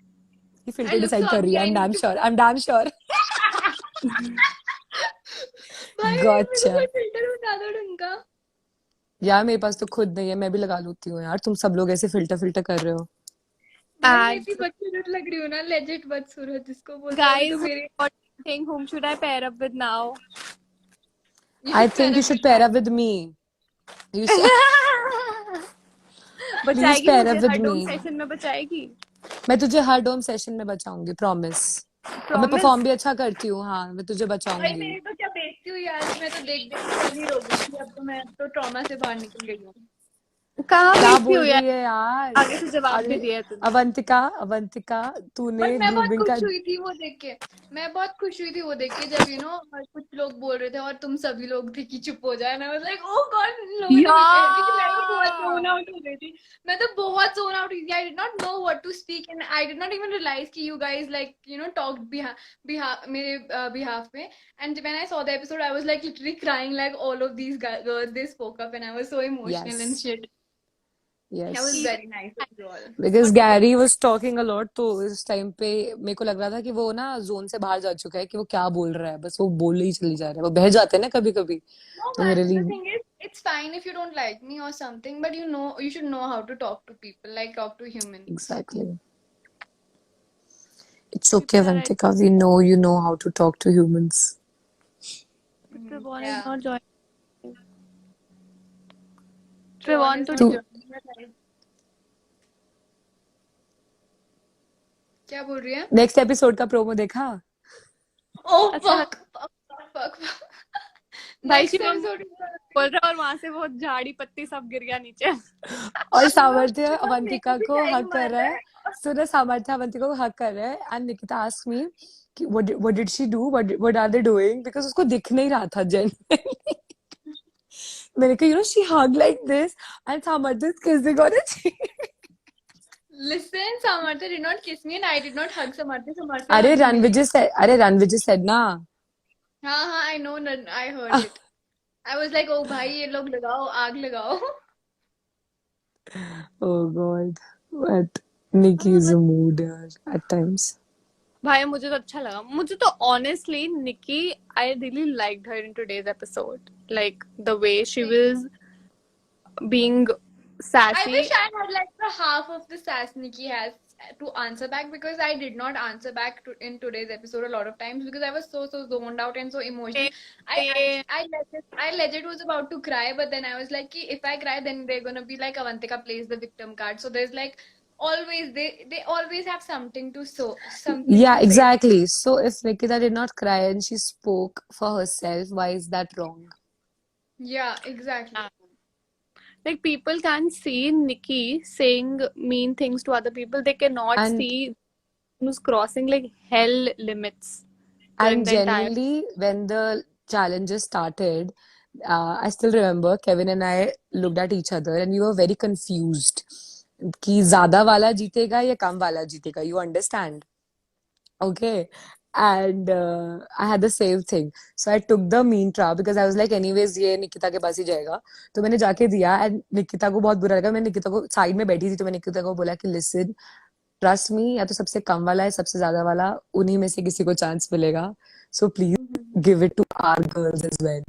आई फिल्टर लुक डिसाइड सो कर रही अगली। है। I I am need to. Sure, I am damn sure. भाई मेरे को गॉचा। कोई फिल्टर बता दो ढंग का। यार मेरे पास तो खुद नहीं है, मैं भी लगा लेती हूँ यार, तुम सब लोग ऐसे फिल्टर फिल्टर कर रहे हो। भाई मैं And भी बदसूरत लग रही हूँ ना, लेजिट बदसूरत जिसको बोलते हैं। अभी guys, तो मेरे what do you think? Whom should I pair up with now? You I should pair think you up should with pair me. Up with me. You should please बचाएगी pair मुझे up with हर dome me. Session में बचाएगी मैं तुझे हर डोम session में बचाऊंगी, promise. और मैं प्रॉमिस परफॉर्म भी अच्छा करती हूँ. हाँ, मैं तुझे भाई बचाऊंगी. मेरी तो क्या बेइज्जती हुई यार मैं तो देख देख के कल ही रो गई थी अब तो मैं तो ट्रॉमा से बाहर निकल गई हूँ कहाँ क्या बेइज्जती बोल हुई रही यार है यार? आगे से जवाब भी अरे दिया तूने अवंतिका, अवंतिका, तूने बट मैं बहुत ग्रूमिंग का. खुश हुई थी वो देख के मैं बहुत खुश हुई थी वो देख के जब कुछ लोग बोल रहे थे और तुम सभी लोग थे कि चुप हो जाए ना लाइक ओ गॉड लोगों ने भी क्योंकि मैं तो बहुत जोन आउट हो गई थी मैं तो बहुत जोन आउट हुई थी I did not know what to speak and I did not even realise कि you guys like talked behalf मेरे बिहाफ में and when I saw the episode I was like literally crying like all of these girls they spoke up and I was so emotional and Yes, shit that was yes. very nice of you all Because Gary was talking a lot, तो इस time पे मेरे को लग रहा था कि वो ना जोन से बाहर जा चुका है, कि वो क्या बोल रहा है, बस वो बोल ही चली जा रहा है. वो बह जाते हैं ना कभी कभी. No, तो man. मेरे लिए The thing is, it's fine if you don't like me or something, but you should know how to talk to people, like talk to humans. exactly. It's okay, People are like, Avantika. We know you know how to talk to humans. Trevon is Yeah. not joining. Trevon Trevon is to not तू joining your life. क्या बोल रही है? Next episode का promo देखा? Oh अच्छा fuck. भाई Next Shivam episode. बोल रहा है और वहां से वो झाड़ी पत्ती सब गिर गया नीचे और शिवम सामर्थ्य शिवम मेरे अवंतिका को भी को टाइम हक कर मार रहा रहा है. है सुनो, सामर्थ्य अवंतिका को हक कर रहा है एंड निकिता आस्क मी कि what did she do, what are they doing, because उसको दिख नहीं रहा था genuinely. मैंने कहा she hugged like this and सामर्थ्य is kissing on it. Listen, Samartha did not kiss me and I did not hug Samartha. Samartha अरे hugged me. Ranvijay said ना. हाँ I know I heard it. I was like oh भाई ये लोग लगाओ आग लगाओ. Oh god, but Nikki is a mood यार at times. भाई मुझे तो अच्छा लगा मुझे तो honestly Nikki I really liked her in today's episode like the way she was being I sassy wish I had like the half of the sass Nikki has to answer back because I did not answer back in today's episode a lot of times because I was so zoned out and so emotional. I legit was about to cry, but then I was like, "Ki if I cry, then they're gonna be like Avantika plays the victim card. So there's like always they always have something to something Yeah, to say. exactly. So if Nikita did not cry and she spoke for herself, why is that wrong? Yeah, exactly. like people can see Nikki saying mean things to other people they cannot And see who's crossing like hell limits during and the entire genuinely, when the challenges started, I still remember Kevin and I looked at each other and we were very confused कि ज्यादा वाला जीतेगा या कम वाला जीतेगा. You understand? Okay. And I had the same thing. So I took the mean trap because I was like, anyways, ये निकिता के पास ही जाएगा. तो मैंने जाके दिया and निकिता को बहुत बुरा लगा. मैंने निकिता को साइड में बैठी थी तो मैंने निकिता को बोला कि listen, trust me, या तो सबसे कम वाला है सबसे ज्यादा वाला उन्हीं में से किसी को चांस मिलेगा. So please give it to our girls as well.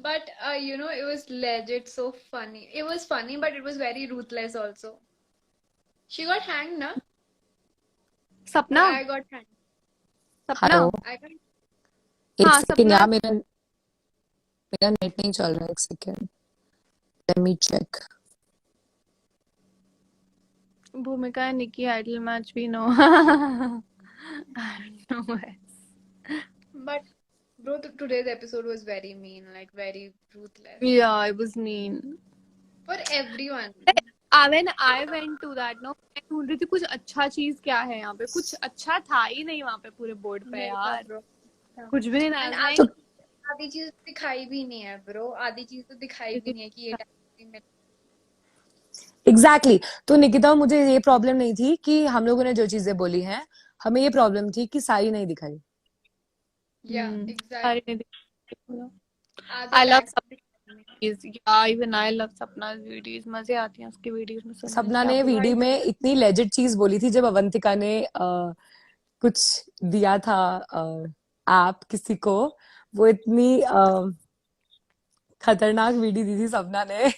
But it was legit so funny. It was funny, but it was very ruthless also. She got hanged, na? सपना I got hanged. सपना Hello. I got एक हाँ second सपना यार, मेरा net नहीं चल रहा है. एक सेकेंड. Let me check. भूमिका and Nikki idol match we know I don't know But bro, today's episode was very mean, like very ruthless yeah it was mean for everyone. when I went to that no मैं ढूंढ रही थी कुछ अच्छा चीज क्या है यहाँ पे कुछ अच्छा था ही नहीं वहाँ पे पूरे बोर्ड पे नहीं था यार bro. कुछ भी नहीं And था तो आधी चीज दिखाई भी नहीं है bro. आधी चीज तो दिखाई भी नहीं है कि ये टाइम में. एग्जैक्टली तो निकिता, मुझे ये प्रॉब्लम नहीं थी कि हम लोगों ने जो चीजें बोली हैं, हमें ये प्रॉब्लम थी कि सारी नहीं दिखाई. Yeah, सारी exactly. नहीं आधे I love lacks Sapna's videos. Yeah, even I love Sapna's videos. मजे आती हैं उसकी वीडियोस में सुनने सपना से ने आपको वीडियो में इतनी लेजिट चीज बोली थी जब अवंतिका ने कुछ दिया था ऐप किसी को. वो इतनी खतरनाक वीडियो दी थी सपना ने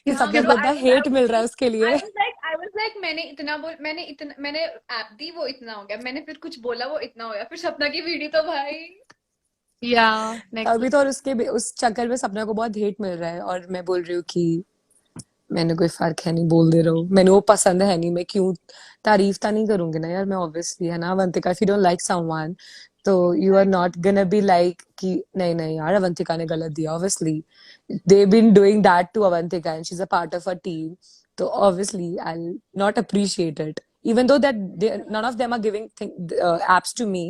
कि हाँ सपना bro, को इतना हेट मिल रहा है उसके लिए. I was like मैंने ऐप दी वो इतना हो गया मैंने फिर कुछ बोला वो इतना हो गया फिर सपना की वीडियो तो भाई Yeah, next. अभी तो और उस चक्कर में सपना को बहुत हेट मिल रहा है और मैं बोल रही हूँ कि मैंने कोई फर्क है नहीं, बोल दे रहा हूँ, मैंने वो पसंद है नहीं, मैं क्यों तारीफ तो नहीं करूंगी ना यार मैं, ऑब्वियसली, है ना Avantika, if you don't like someone तो you are not gonna be like कि नहीं नहीं यार अवंतिका ने गलत दिया, obviously they been doing that to Avantika and she is a part of a team, तो obviously I will not appreciate it even though that none of them are giving apps to me,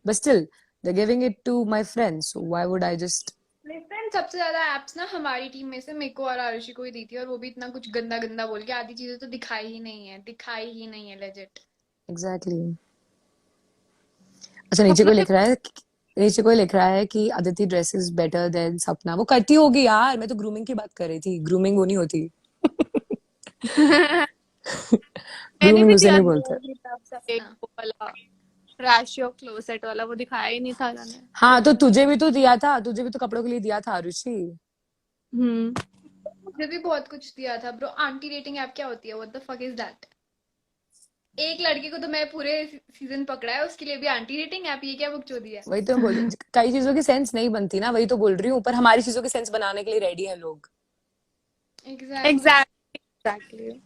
but still they're giving it to my friends, so why would I just Listen, सबसे ज्यादा apps ना हमारी team में से मेरे को और आरुषि को ही दी थी, और वो भी इतना कुछ गंदा गंदा बोल के, आधी चीजें तो दिखाई ही नहीं है, दिखाई ही नहीं है लेजिट। exactly? अच्छा, नीचे कोई लिख रहा है कि Aditi dress is better than सपना, वो करती होगी यार, मैं तो ग्रूमिंग की बात कर रही थी, ग्रूमिंग वो नहीं होती। मैंने ग्रूमिंग भी उसे दिया नहीं था बोलते। एक वो वाला रैशियो क्लोसेट वाला, वो दिखाया ही नहीं था मैंने। हाँ तो तुझे भी तो दिया था, तुझे भी तो कपड़ों के लिए दिया था आरुषि। मुझे भी बहुत कुछ दिया था ब्रो। आंटी रेटिंग ऐप क्या होती है? What the fuck is that? एक लड़के को तो मैं पूरे सीजन पकड़ा है, उसके लिए भी आंटी रेटिंग ऐप? ये क्या बकचोदी है? वही तो बोल, कई चीजों की सेंस नहीं बनती ना, वही तो बोल रही हूँ, पर हमारी चीजों की सेंस बनाने के लिए रेडी है लोग। एग्जैक्टली।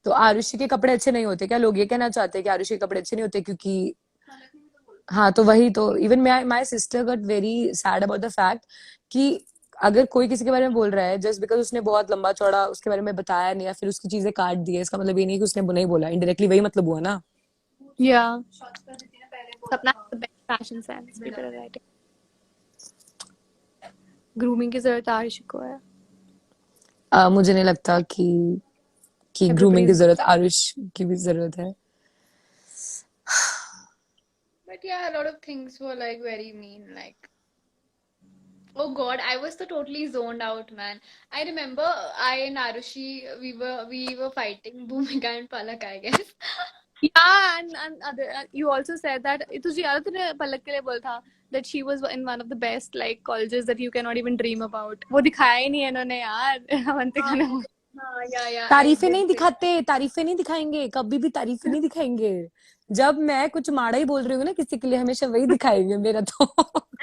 तो आरुषि के कपड़े अच्छे नहीं होते क्या? लोग ये कहना चाहते हैं कि आरुषि के कपड़े अच्छे नहीं होते क्योंकि, हाँ तो वही तो, even my sister got very sad about the fact कि अगर कोई किसी के बारे में बोल रहा है जस्ट बिकॉज उसने बहुत लंबा चौड़ा उसके बारे में बताया नहीं या फिर उसकी चीजें काट दी है, इसका मतलब ये नहीं कि उसने नहीं बोला, इनडायरेक्टली वही मतलब हुआ ना। Yeah Sapna best fashion sense, people are writing. Grooming की जरूरत आरुषि को है। मुझे नहीं लगता कि ग्रूमिंग की जरूरत आरुष की भी जरूरत है। But yeah, a lot of things were like very mean. Like, oh God, I was so totally zoned out, man. I remember I and Arushi, we were fighting Bhumika and Palak, I guess. Yeah, and you also said that तुझे याद है तूने पलक के लिए बोला था that she was in one of the best like colleges that you cannot even dream about. वो दिखाया ही नहीं है इन्होंने यार, अवंतिका ने। हाँ, या तारीफें नहीं दिखाते, तारीफें नहीं दिखाएंगे, कभी भी तारीफें नहीं दिखाएंगे। जब मैं कुछ माड़ा ही बोल रही हूँ ना किसी के लिए, हमेशा वही दिखाएंगे मेरा तो।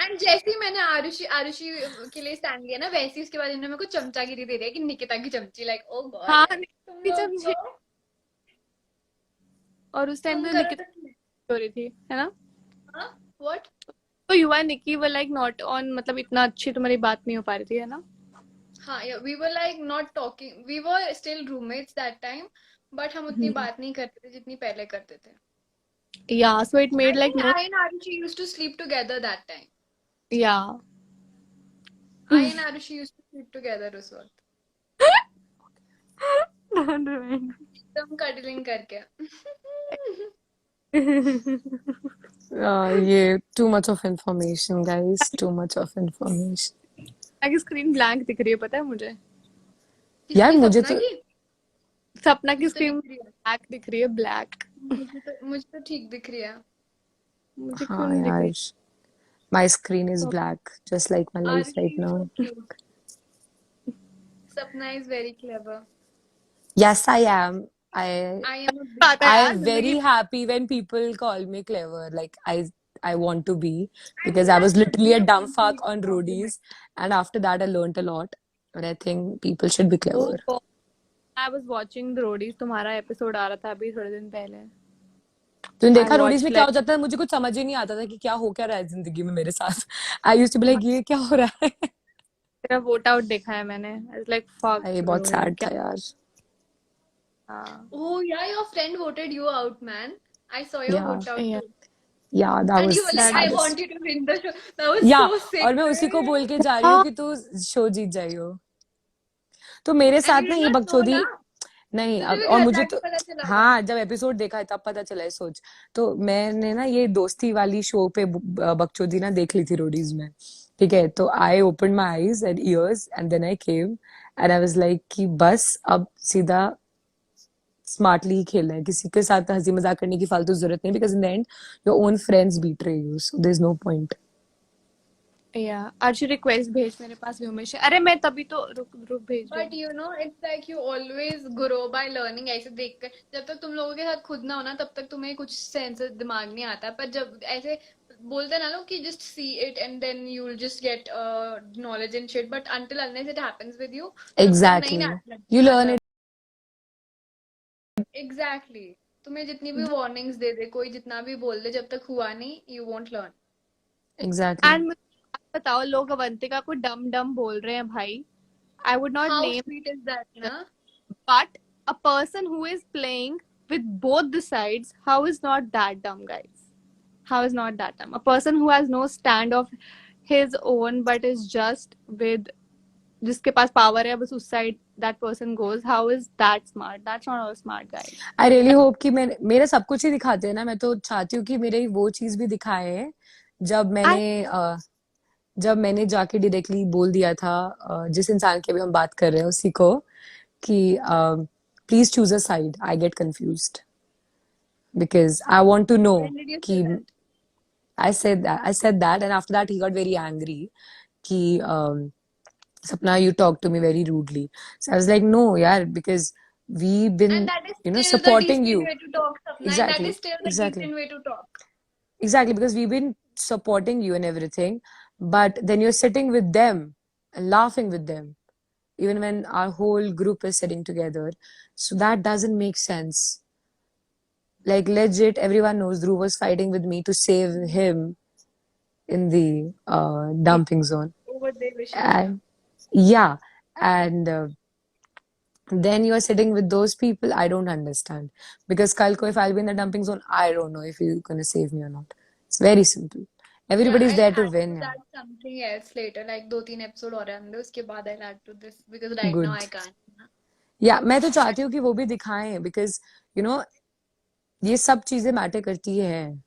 एंड जैसे ही मैंने आरुषि आरुषि के लिए स्टैंड लिया ना, वैसे ही उसके बाद इन्होंने मेरे को चमचागिरी दे दिया कि निकिता की चमची, लाइक ओ गॉड। हाँ, तुम लोग चमची। और उस टाइम पे निकिता हो रही थी, है ना? हाँ, व्हाट? तो you and Nikki were like not on, मतलब इतना अच्छी तुम्हारी बात नहीं हो पा रही थी, है ना? हाँ, we were like not talking, we were still roommates that time, but हम उतनी बात नहीं करते थे जितनी पहले करते थे। Yeah, so it made like no. I and Arushi used to sleep together that time. Yeah. I and Arushi used to sleep together उस वक्त। Don't remind me. एकदम cuddling करके। ये too much of information guys, too much of information. आगे screen blank दिख रही है, पता है मुझे। यार किसकी? मुझे सपना तो की? सपना की स्क्रीन ब्लैक दिख रही है, ब्लैक। मुझे तो ठीक दिख रही है। मुझे क्यों हाँ नहीं दिख रही? यार, my screen is black just like my life right Arushi is now. so cute. Sapna is very clever. Yes I am. I am I am very happy when people call me clever, like I want to be, because I was literally a dumb fuck on roadies and after that I learned a lot, but I think people should be clever. Oh, I was watching the roadies, तुम्हारा episode आ रहा था अभी थोड़े दिन पहले। तूने देखा I Roadies में watched क्या like हो जाता है? मुझे कुछ समझ ही नहीं आता था कि क्या हो क्या रहा है जिंदगी में मेरे साथ। I used to be like ये क्या हो रहा है? तेरा वोट आउट देखा है मैंने। I was like fuck ये बहुत bro, सैड क्या? था यार। Oh yeah, your friend voted you out, man. I saw your Yeah. vote out Yeah. too. Yeah, that And was you were the like, I saddest. want you to win the show. That was Yeah, so sick. और मैं उसी को बोल के जा रही हूँ कि तू शो जीत जाइयो। तो मेरे And साथ you ना did ये not know बकचोदी ना? नहीं, तुझे अब भी और घर मुझे जाके तो पता चला होगा। हाँ, जब एपिसोड देखा है तब पता चला है, सोच। तो मैंने ना ये दोस्ती वाली शो पे बकचोदी ना देख ली थी रोडीज में, ठीक है? तो I open my eyes and ears and then I came and I was like कि बस अब सीधा स्मार्टली ही खेलना है, किसी के साथ हंसी मजाक करने की फालतू जरूरत नहीं, because in the end your own friends betray you, so there is no point. Yeah Arshu request भेज मेरे पास व्योमेश। अरे मैं तभी तो रुक रुक भेज रही हूँ। But you know it's like you always grow by learning. ऐसे देखकर जब तक तुम लोगों के साथ खुद ना हो ना, तब तक तुम्हें कुछ सेंस दिमाग नहीं आता, पर जब ऐसे बोलते हैं ना लोग कि just see it and then you'll just get knowledge and shit, but until unless it happens with you, तब तक नहीं ना Exactly. You learn it. Exactly तुम्हें जितनी भी वार्निंग्स दे दे कोई जितना भी बोल दे जब तक हुआ नहीं you won't learn. Exactly. And मुझे बात बताओ, लोग अवंतिका को डम डम बोल रहे हैं भाई. I would not How name, sweet is that, ना? but a person who is playing with both the sides, how is not that dumb, guys? How is not that dumb? A person who has no stand of his own but is just with जिसके पास power है बस उस side that person goes. How is that smart? That's not a smart guy. I really hope कि मेरे सब कुछ ही दिखाते हैं ना. मैं तो चाहती हूँ कि मेरे वो चीज भी दिखाए जब मैंने जाके डायरेक्टली बोल दिया था जिस इंसान की अभी हम बात कर रहे हैं उसी को कि please choose a side. I get confused because I want to know When did you say कि that? I said that and after that he got very angry कि Sapna, you talked to me very rudely. So I was like, no, yeah, because we've been, And that is still the supporting decent you. way to talk, Sapna. And that Exactly, is still the exactly, decent way to talk. exactly, because we've been supporting you and everything, but then you're sitting with them and laughing with them, even when our whole group is sitting together. So that doesn't make sense. Like legit, everyone knows Dhruv was fighting with me to save him in the dumping zone. Over their wishes, And yeah, and then you are sitting with those people. I don't understand because kal ko if I'll be in the dumping zone, I don't know if you're gonna save me or not. It's very simple. Everybody's I'll there to add win. to Yeah. that something else later, like 2-3 episode और आएंगे उसके बाद I'll add to this because right now Good. I can't. Yeah, मैं तो चाहती हूँ कि वो भी दिखाएं because you know ये सब चीजें मैटर करती है.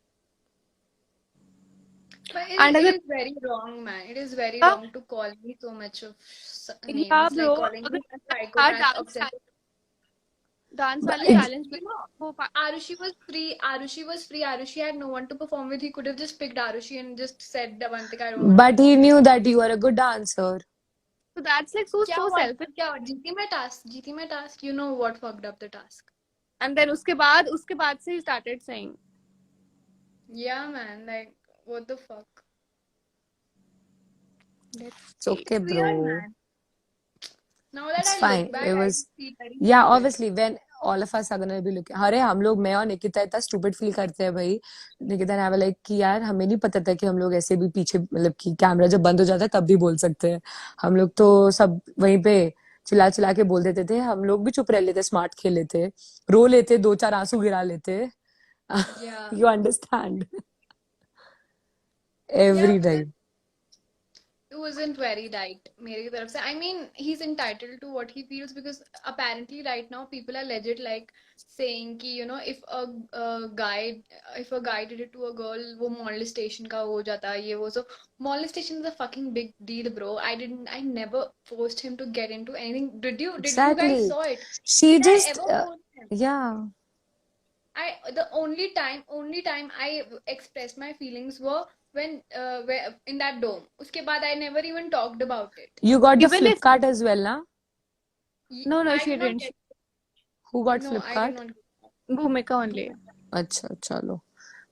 But And it अगर is very wrong, man. It is very wrong to call me so much of names, yeah like bro, calling अगर me a psychopath, obsessed. Dance वाले Ex- challenge में वो Arushi was free. Arushi was free. Arushi had no one to perform with. He could have just picked Arushi and just said, Davantika, I don't want to But he perform with knew you. that you are a good dancer. so that's like so क्या so हुआ? selfish. क्या हुआ? जीती मैं task. जीती मैं task. You know what fucked up the task. And then उसके बाद से he started saying, Yeah, man. Like, what the fuck? It's okay, It's weird, bro. man. Now that It's I fine. look back, It I was, feel very yeah, stupid. obviously, when all of us are gonna be looking, अरे हम लोग मैं और निकिता इतना stupid feel करते हैं भाई. निकिता ने like कि यार हमें नहीं पता था कि हम लोग ऐसे भी पीछे मतलब कि कैमरा जब बंद हो जाता है तब भी बोल सकते हैं. हम लोग तो सब वहीं पे चिल्ला चिल्ला के बोल देते थे. हम लोग भी चुप रह लेते, स्मार्ट खेल लेते, रो लेते, 2-4 आंसू गिरा लेते. Yeah. You understand? Yeah, Every because time. it wasn't very right मेरी तरफ से. I mean, he's entitled to what he feels because apparently right now people are legit like saying कि you know if a guy did it to a girl वो molestation का हो जाता ये वो. So molestation is a fucking big deal, bro. I never forced him to get into anything. Did you guys Exactly. saw it? She Did I just, ever force him? yeah. The only time I expressed my feelings were when where, in that dome. उसके बाद I never even talked about it. You got the even if Flipkart as well, na? no I she did not didn't. get. Who got No, I did Flipkart? not. भूमिका only. अच्छा चलो.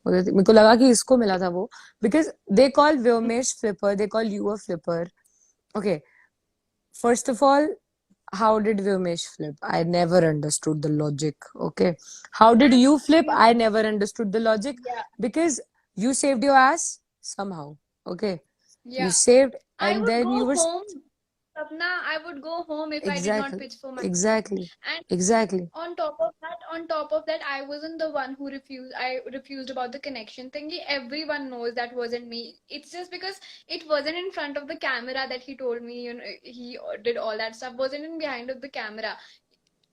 मेरे को लगा कि इसको मिला था वो because they call Vyomesh flipper, they call you a flipper. Okay, first of all, how did Vyomesh flip? I never understood the logic. Okay, how did you flip? I never understood the logic Yeah, because you saved your ass somehow. Okay, you yeah. saved I and would then you go were home, Sapna. I would go home if I did not exactly, pitch for my. exactly, And exactly. on top of that, I wasn't the one who refused. I refused about the connection thingy. Everyone knows that wasn't me. It's just because it wasn't in front of the camera that he told me, you know, he did all that stuff. Wasn't in behind of the camera.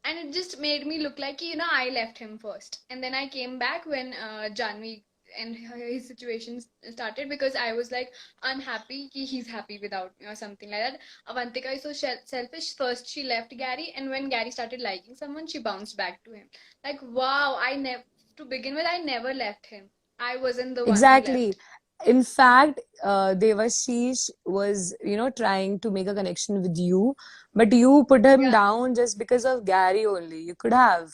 And it just made me look like, you know, I left him first. And then I came back when Janvi and his situation started because I was like unhappy. He's happy without me or something like that. Avantika is so selfish. First, she left Gary, and when Gary started liking someone, she bounced back to him. Like, wow, I never, to begin with, I never left him. I wasn't the one who Exactly. left. In fact, Devashish was, trying to make a connection with you, but you put him Yeah. down just because of Gary only. You could have.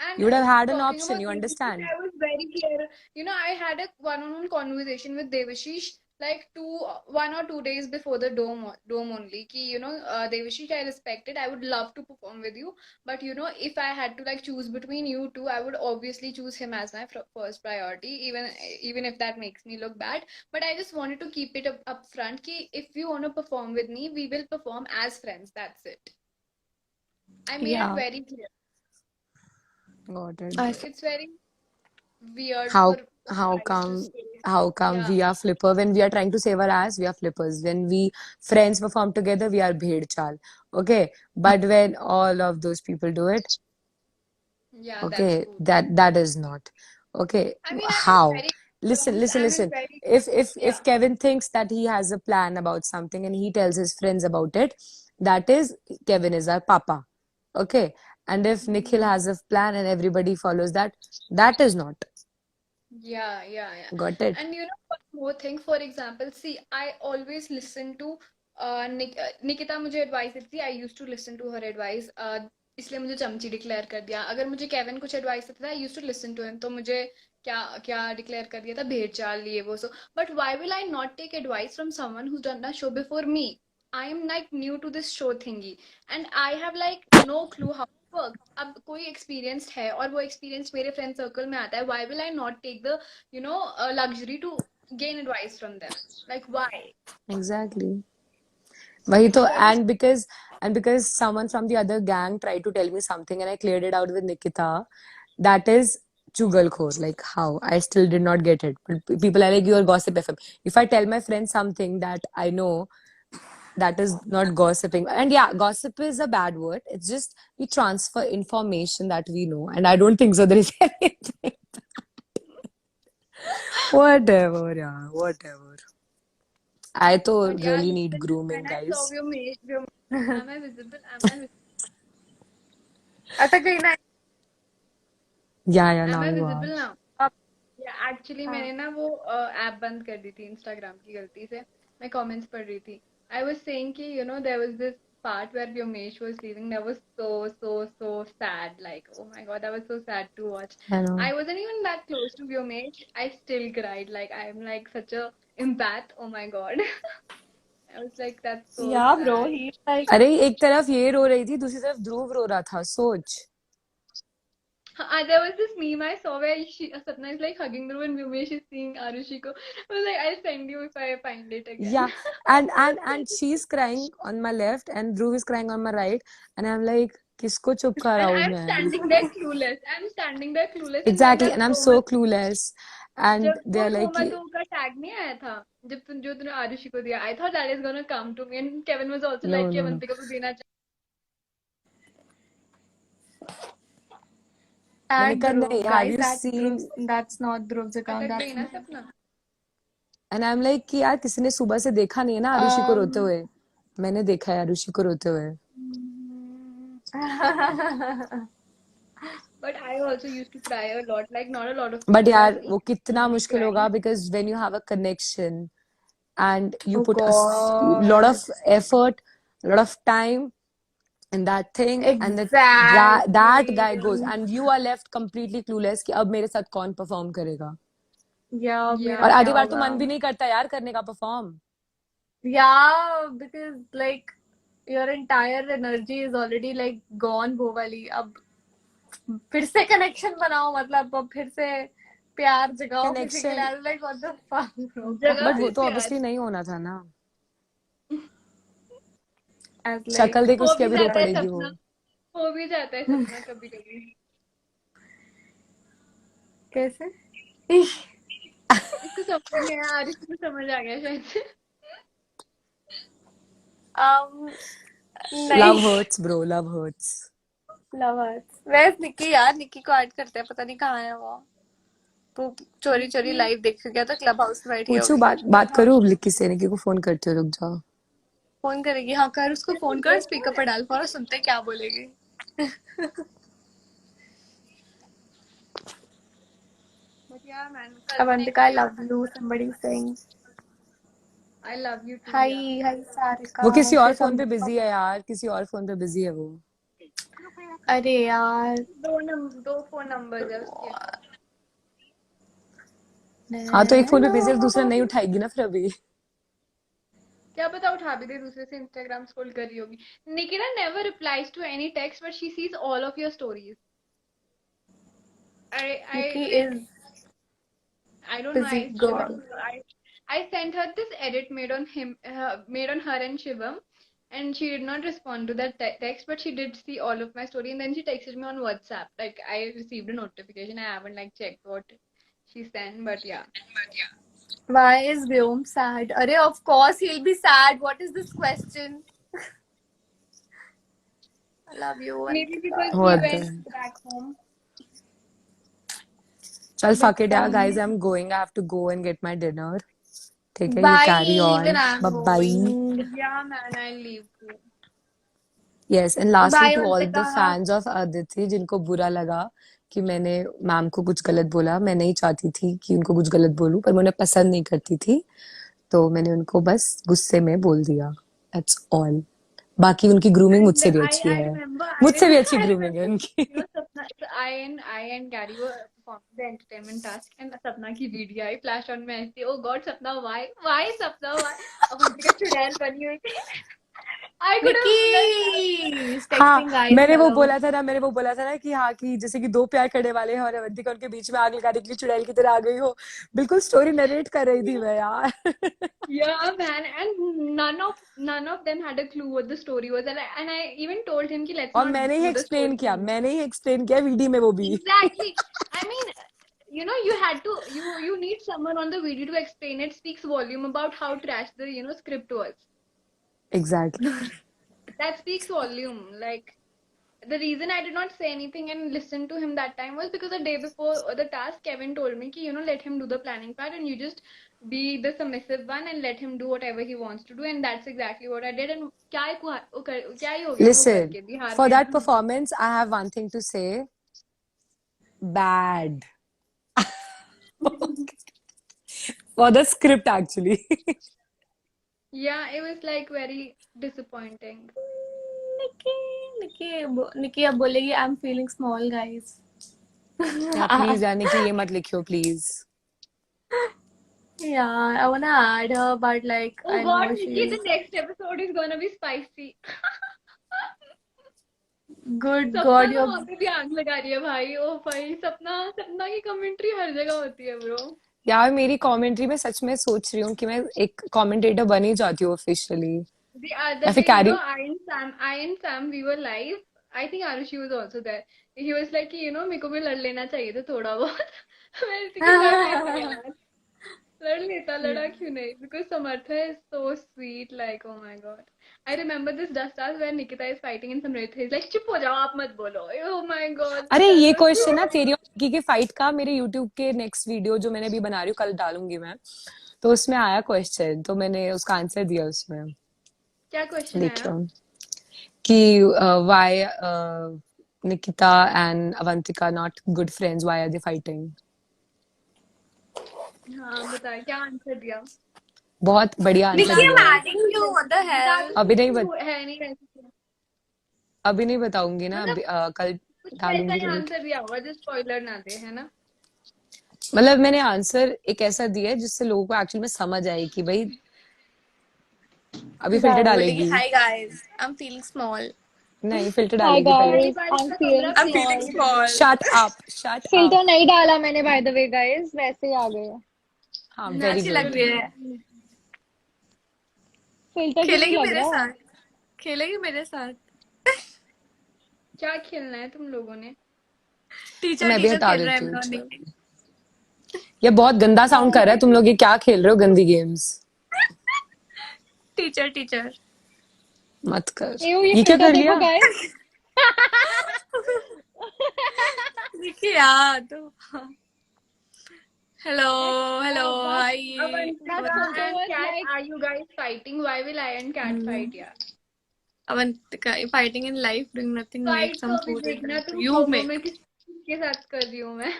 And You would have had an talking option, about you Devashish, understand? I was very clear. I had a one-on-one conversation with Devashish like 1 or 2 days before the dome only. Ki, Devashish, I respected. I would love to perform with you, but if I had to like choose between you two, I would obviously choose him as my first priority, even if that makes me look bad. But I just wanted to keep it up front. Ki, if you want to perform with me, we will perform as friends. That's it. I made it Yeah. very clear. Got it. I It's very weird How for how guys to come say. how come Yeah, we are flipper when we are trying to save our ass, we are flippers. When we friends perform together, we are bhed chal. Okay. But when all of those people do it, yeah, that's okay, true. that is not. Okay. I mean, I'm in How? very good Listen, terms. listen, I'm in listen. very If yeah, Kevin thinks that he has a plan about something and he tells his friends about it, that is Kevin is our papa. Okay. And if Nikhil has a plan and everybody follows that, that is not. yeah. Got it? And one more thing, for example, see, I always listen to Nikita मुझे advice देती थी. I used to listen to her advice. इसलिए मुझे चमची declare कर दिया. अगर मुझे Kevin कुछ advice देता था, I used to listen to him. तो मुझे क्या क्या declare कर दिया था, भेड़ चाल ये वो. So but why will I not take advice from someone who's done the show before me? I am like new to this show thingy, and I have like no clue how it works. अब कोई experienced है और वो experience मेरे friend circle में आता है. Why will I not take the luxury to gain advice from them? Like why? Exactly. वही तो So I just and because someone from the other gang tried to tell me something and I cleared it out with Nikita, that is chugalkhor. Like how? I still did not get it. But people are like, you are gossip FM. If I tell my friend something that I know, that is not gossiping. And yeah, gossip is a bad word. It's just we transfer information that we know. And I don't think so there is anything. Whatever, yeah, whatever. I but thought yeah, really need listen, grooming, when I saw guys. am I visible? अटक गई ना. Yeah, Am now I you are. visible now? अब या actually हाँ. मैंने ना वो app बंद कर दी थी इंस्टाग्राम की गलती से. मैं कमेंट्स पढ़ रही थी. आई वाज सेइंग कि there was this part where Vyomesh was leaving. That was so sad. Like, oh my god, that was so sad to watch. I I know. wasn't even that close to Vyomesh. I still cried. Like, I'm like such a empath. Oh my god. I was like, that's so Yeah, bro. sad. He's like, अरे एक तरफ ये रो रही थी दूसरी तरफ ध्रुव रो रहा था सोच. There was this meme I saw where Sapna is like hugging Dhruv and Vyumesh is seeing Arushi ko. I was like, I'll send you if I find it again. Yeah, and she's crying on my left and Dhruv is crying on my right and I'm like किसको चुप And कराऊं I'm मैं. standing there clueless. I'm standing there clueless. And when Exactly, that and I'm Roma, so clueless and जब वो they're like Roma 2 का tag नहीं आया था, जो तूने आरुषि को दिया, I thought that is gonna come to me. And Kevin was also like, no, कि no, no. अवंतिका को देना चाहिए. मैंने At कहा नहीं, Dhruv, have guys, you that's seen? Dhruv's. That's not Dhruv's account. अटक That's गई ना mine. सपना. And I'm like कि यार किसी ने सुबह से देखा नहीं है ना आरुषि को रोते Um. हुए. मैंने देखा है आरुषि को रोते हुए. But I also used to cry a lot. Like, not a lot of But people are यार seeing वो कितना me मुश्किल crying. होगा because when you have a connection and you Oh put a lot of God. effort, a lot of time in that thing, and that guy goes, Exactly. and you are left completely clueless कि अब मेरे साथ कौन perform करेगा. Yeah, अब मेरा और Yeah. आधी क्या बार तो होगा? मन भी नहीं करता यार करने का perform. Yeah, because like your entire energy is already like gone वो वाली. अब फिर से connection बनाओ, मतलब अब फिर से प्यार जगाओ किसी के लिए. Connection, I was like, what the fuck, bro? जगह but वो फिर तो प्यार. obviously नहीं होना था ना. As शक्ल like, देख हो उसकी भी अभी रो जाता है पड़ेगी वो. सपना. हो भी जाता है सपना कभी कभी. कैसे? इसको समझ नहीं आया. आरुषि को समझ आ गया शायद से. Love नहीं. hurts, bro. Love hurts. Lovers. Where's Nikki यार? निक्की को ऐड करते हैं, पता नहीं कहाँ है वो. वो चोरी चोरी लाइव देख गया था, क्लब हाउस में बैठी पूछू होगी. बात करूँ लिक्की से निक्की को फोन करती हो रुक जाओ. फोन करेगी? हाँ कर, उसको फोन कर, स्पीकर पर डाल, फॉर सुनते हैं क्या बोलेगी. But yeah, man. Avantika, I love you. Somebody saying I love you too. hi. Yeah. Hi Sarika. वो किसी और Say फोन पे something. बिजी है यार किसी और फोन पे बिजी है वो. अरे यार, दो फोन नंबर है उसके। हाँ तो एक फोन पे बिजी है, दूसरा नहीं उठाएगी ना फिर अभी। क्या पता उठा भी दे, दूसरे से इंस्टाग्राम स्क्रॉल कर रही होगी। Nikita never replies to any text but she sees all of your stories. I Nikki like, is I don't know. busy I girl. remember I sent her this edit made on made on her and Shivam, and she did not respond to that text, but she did see all of my story, and then she texted me on WhatsApp. Like I received a notification. I haven't like checked what she sent, but yeah. Why is Vyom sad? Arey, of course he'll be sad. What is this question? I love you, Maybe Ankita. because he What went the back home. चल But fuck it यार guys, I'm going, I have to go and get my dinner. ठीक है, you Bye. carry Even on. I'm Bye bye. going. yeah, man, I'll leave too. Yes, and lastly Bye, to all the Ankita. fans of Aditi जिनको बुरा लगा कि मैंने ma'am को कुछ गलत बोला, मैं नहीं चाहती थी कि उनको कुछ गलत बोलूं, पर मैं उन्हें पसंद नहीं करती थी, तो मैंने उनको बस गुस्से में बोल दिया। That's all. बाकी उनकी ग्रूमिंग मुझसे And भी I अच्छी I है, remember मुझसे भी अच्छी I ग्रूमिंग है remember उनकी। Sapna, so I and Gary were performing the entertainment task, and Sapna की वीडियो आई फ्लैश ऑन में ऐसी, oh God Sapna, why Sapna, why Avantika चुड़ैल बनी हुई थी। I could have like, Nikki is हाँ, texting guys. Hello. मैंने वो बोला था ना कि हाँ, कि जैसे कि दो प्यार करने वाले हैं और अवंतिका उनके बीच में आग लगाने के लिए चुड़ैल की तरह आ गई हो। बिल्कुल स्टोरी नरेट कर रही थी मैं यार। yeah man, and none of them had a clue what the story was, and I even told him कि let's और not do the story thing. मैंने ही एक्सप्लेन किया वीडियो में वो भी। Exactly. I mean, you had to you need someone on the video to explain it. Speaks volume about how trash the script was. Exactly. That speaks volume. Like the reason I did not say anything and listen to him that time was because the day before the task, Kevin told me कि let him do the planning part and you just be the submissive one and let him do whatever he wants to do, and that's exactly what I did. And क्या ही हो गया वो listen, करके भी हार for गया that ना। Performance I have one thing to say, bad for the script actually. Yeah, it was like very disappointing. Nikki अब बोलेगी I'm feeling small, guys. या प्लीज यार निकी ये मत लिखियो please. Yeah, I wanna add her, but like Oh I God, know Nikki, she's the next episode is gonna be spicy. good. सपना God, तो you're वहां पे भी आग लगा रही है भाई। ओ भाई, सपना सपना की कमेंट्री हर जगह होती है ब्रो। यार मेरी कमेंट्री में सच में सोच रही हूँ कि मैं एक कमेंटेटर बन ही जाती हूँ ऑफिशियली, The other या फिर day, carry. I and Sam, we were live. I think Arushi was also there. He was like, मेरे को भी लड़ लेना चाहिए था थोड़ा बहुत। मैं ऐसे कि लड़ लेता यार, लड़ा क्यों नहीं? Because Samartha is so sweet, like oh my God. I remember this dust task where Nikita is fighting and Samrita is like, चुप हो जाओ, आप मत बोलो। Oh my God, अरे that ये was क्वेश्चन ना so. तेरी और निकी के फाइट का मेरे यूट्यूब के नेक्स्ट वीडियो जो मैंने अभी बना रही हूँ कल डालूंगी मैं, तो उसमें आया क्वेश्चन, तो मैंने उसका आंसर दिया उसमें। क्या क्वेश्चन आया? देखियो कि why Nikita and Avantika not good friends, why are they fighting. हाँ बता, क्या आंसर दिया? बहुत बढ़िया आंसर Nikki, बता I'm दिया तो है। सही adding कुछ you. What the बता hell? तो अभी सही नहीं कुछ है नहीं वैसे। अभी नहीं बताऊंगी ना, मतलब अभी कल कुछ वैसा डालूंगी ही लिंक। आंसर दिया होगा जो स्पॉइलर ना दे, है ना? मतलब मैंने आंसर एक ऐसा दिया है जिससे लोगों को एक्चुअली में समझ आए कि भाई अभी फिल्टर बोलेगी डालेगी। Hi guys, I'm feeling small. नहीं फिल्टर Hi डालेगी पहले। पहली guys, बार I'm इसका कमरा feeling फ्री I'm feeling है। small. Shut up, shut up. Filter नहीं डाला मैंने by the way guys, वैसे ही आ गए। हाँ वेरी अच्छी गुड। लग रही है। फिल्टर क्यों नहीं खेलेगी लग मेरे रहा? साथ। खेलेगी मेरे साथ। क्या खेलना है तुम लोगों ने? तो टीचर मैं भी टीचर हटा खेल रहे हैं देती हूँ। हम लोग। ये बहुत गंदा साउंड कर रहा है, तुम लोग ये क्या खेल रहे हो गंदी गेम्स। Teacher teacher. मत कर। एओ, ये ये क्या फिल्टर कर देखो लिया? गाइस। देखिए यार तो। Hello hello But hi. Avantika and Cat, are you guys fighting? Why will I and Cat fight यार? Avantika fighting in life doing nothing, make fight तो some अभी food and देखना bring to तुम you फोमो make. में किसके साथ कर रही हूँ मैं।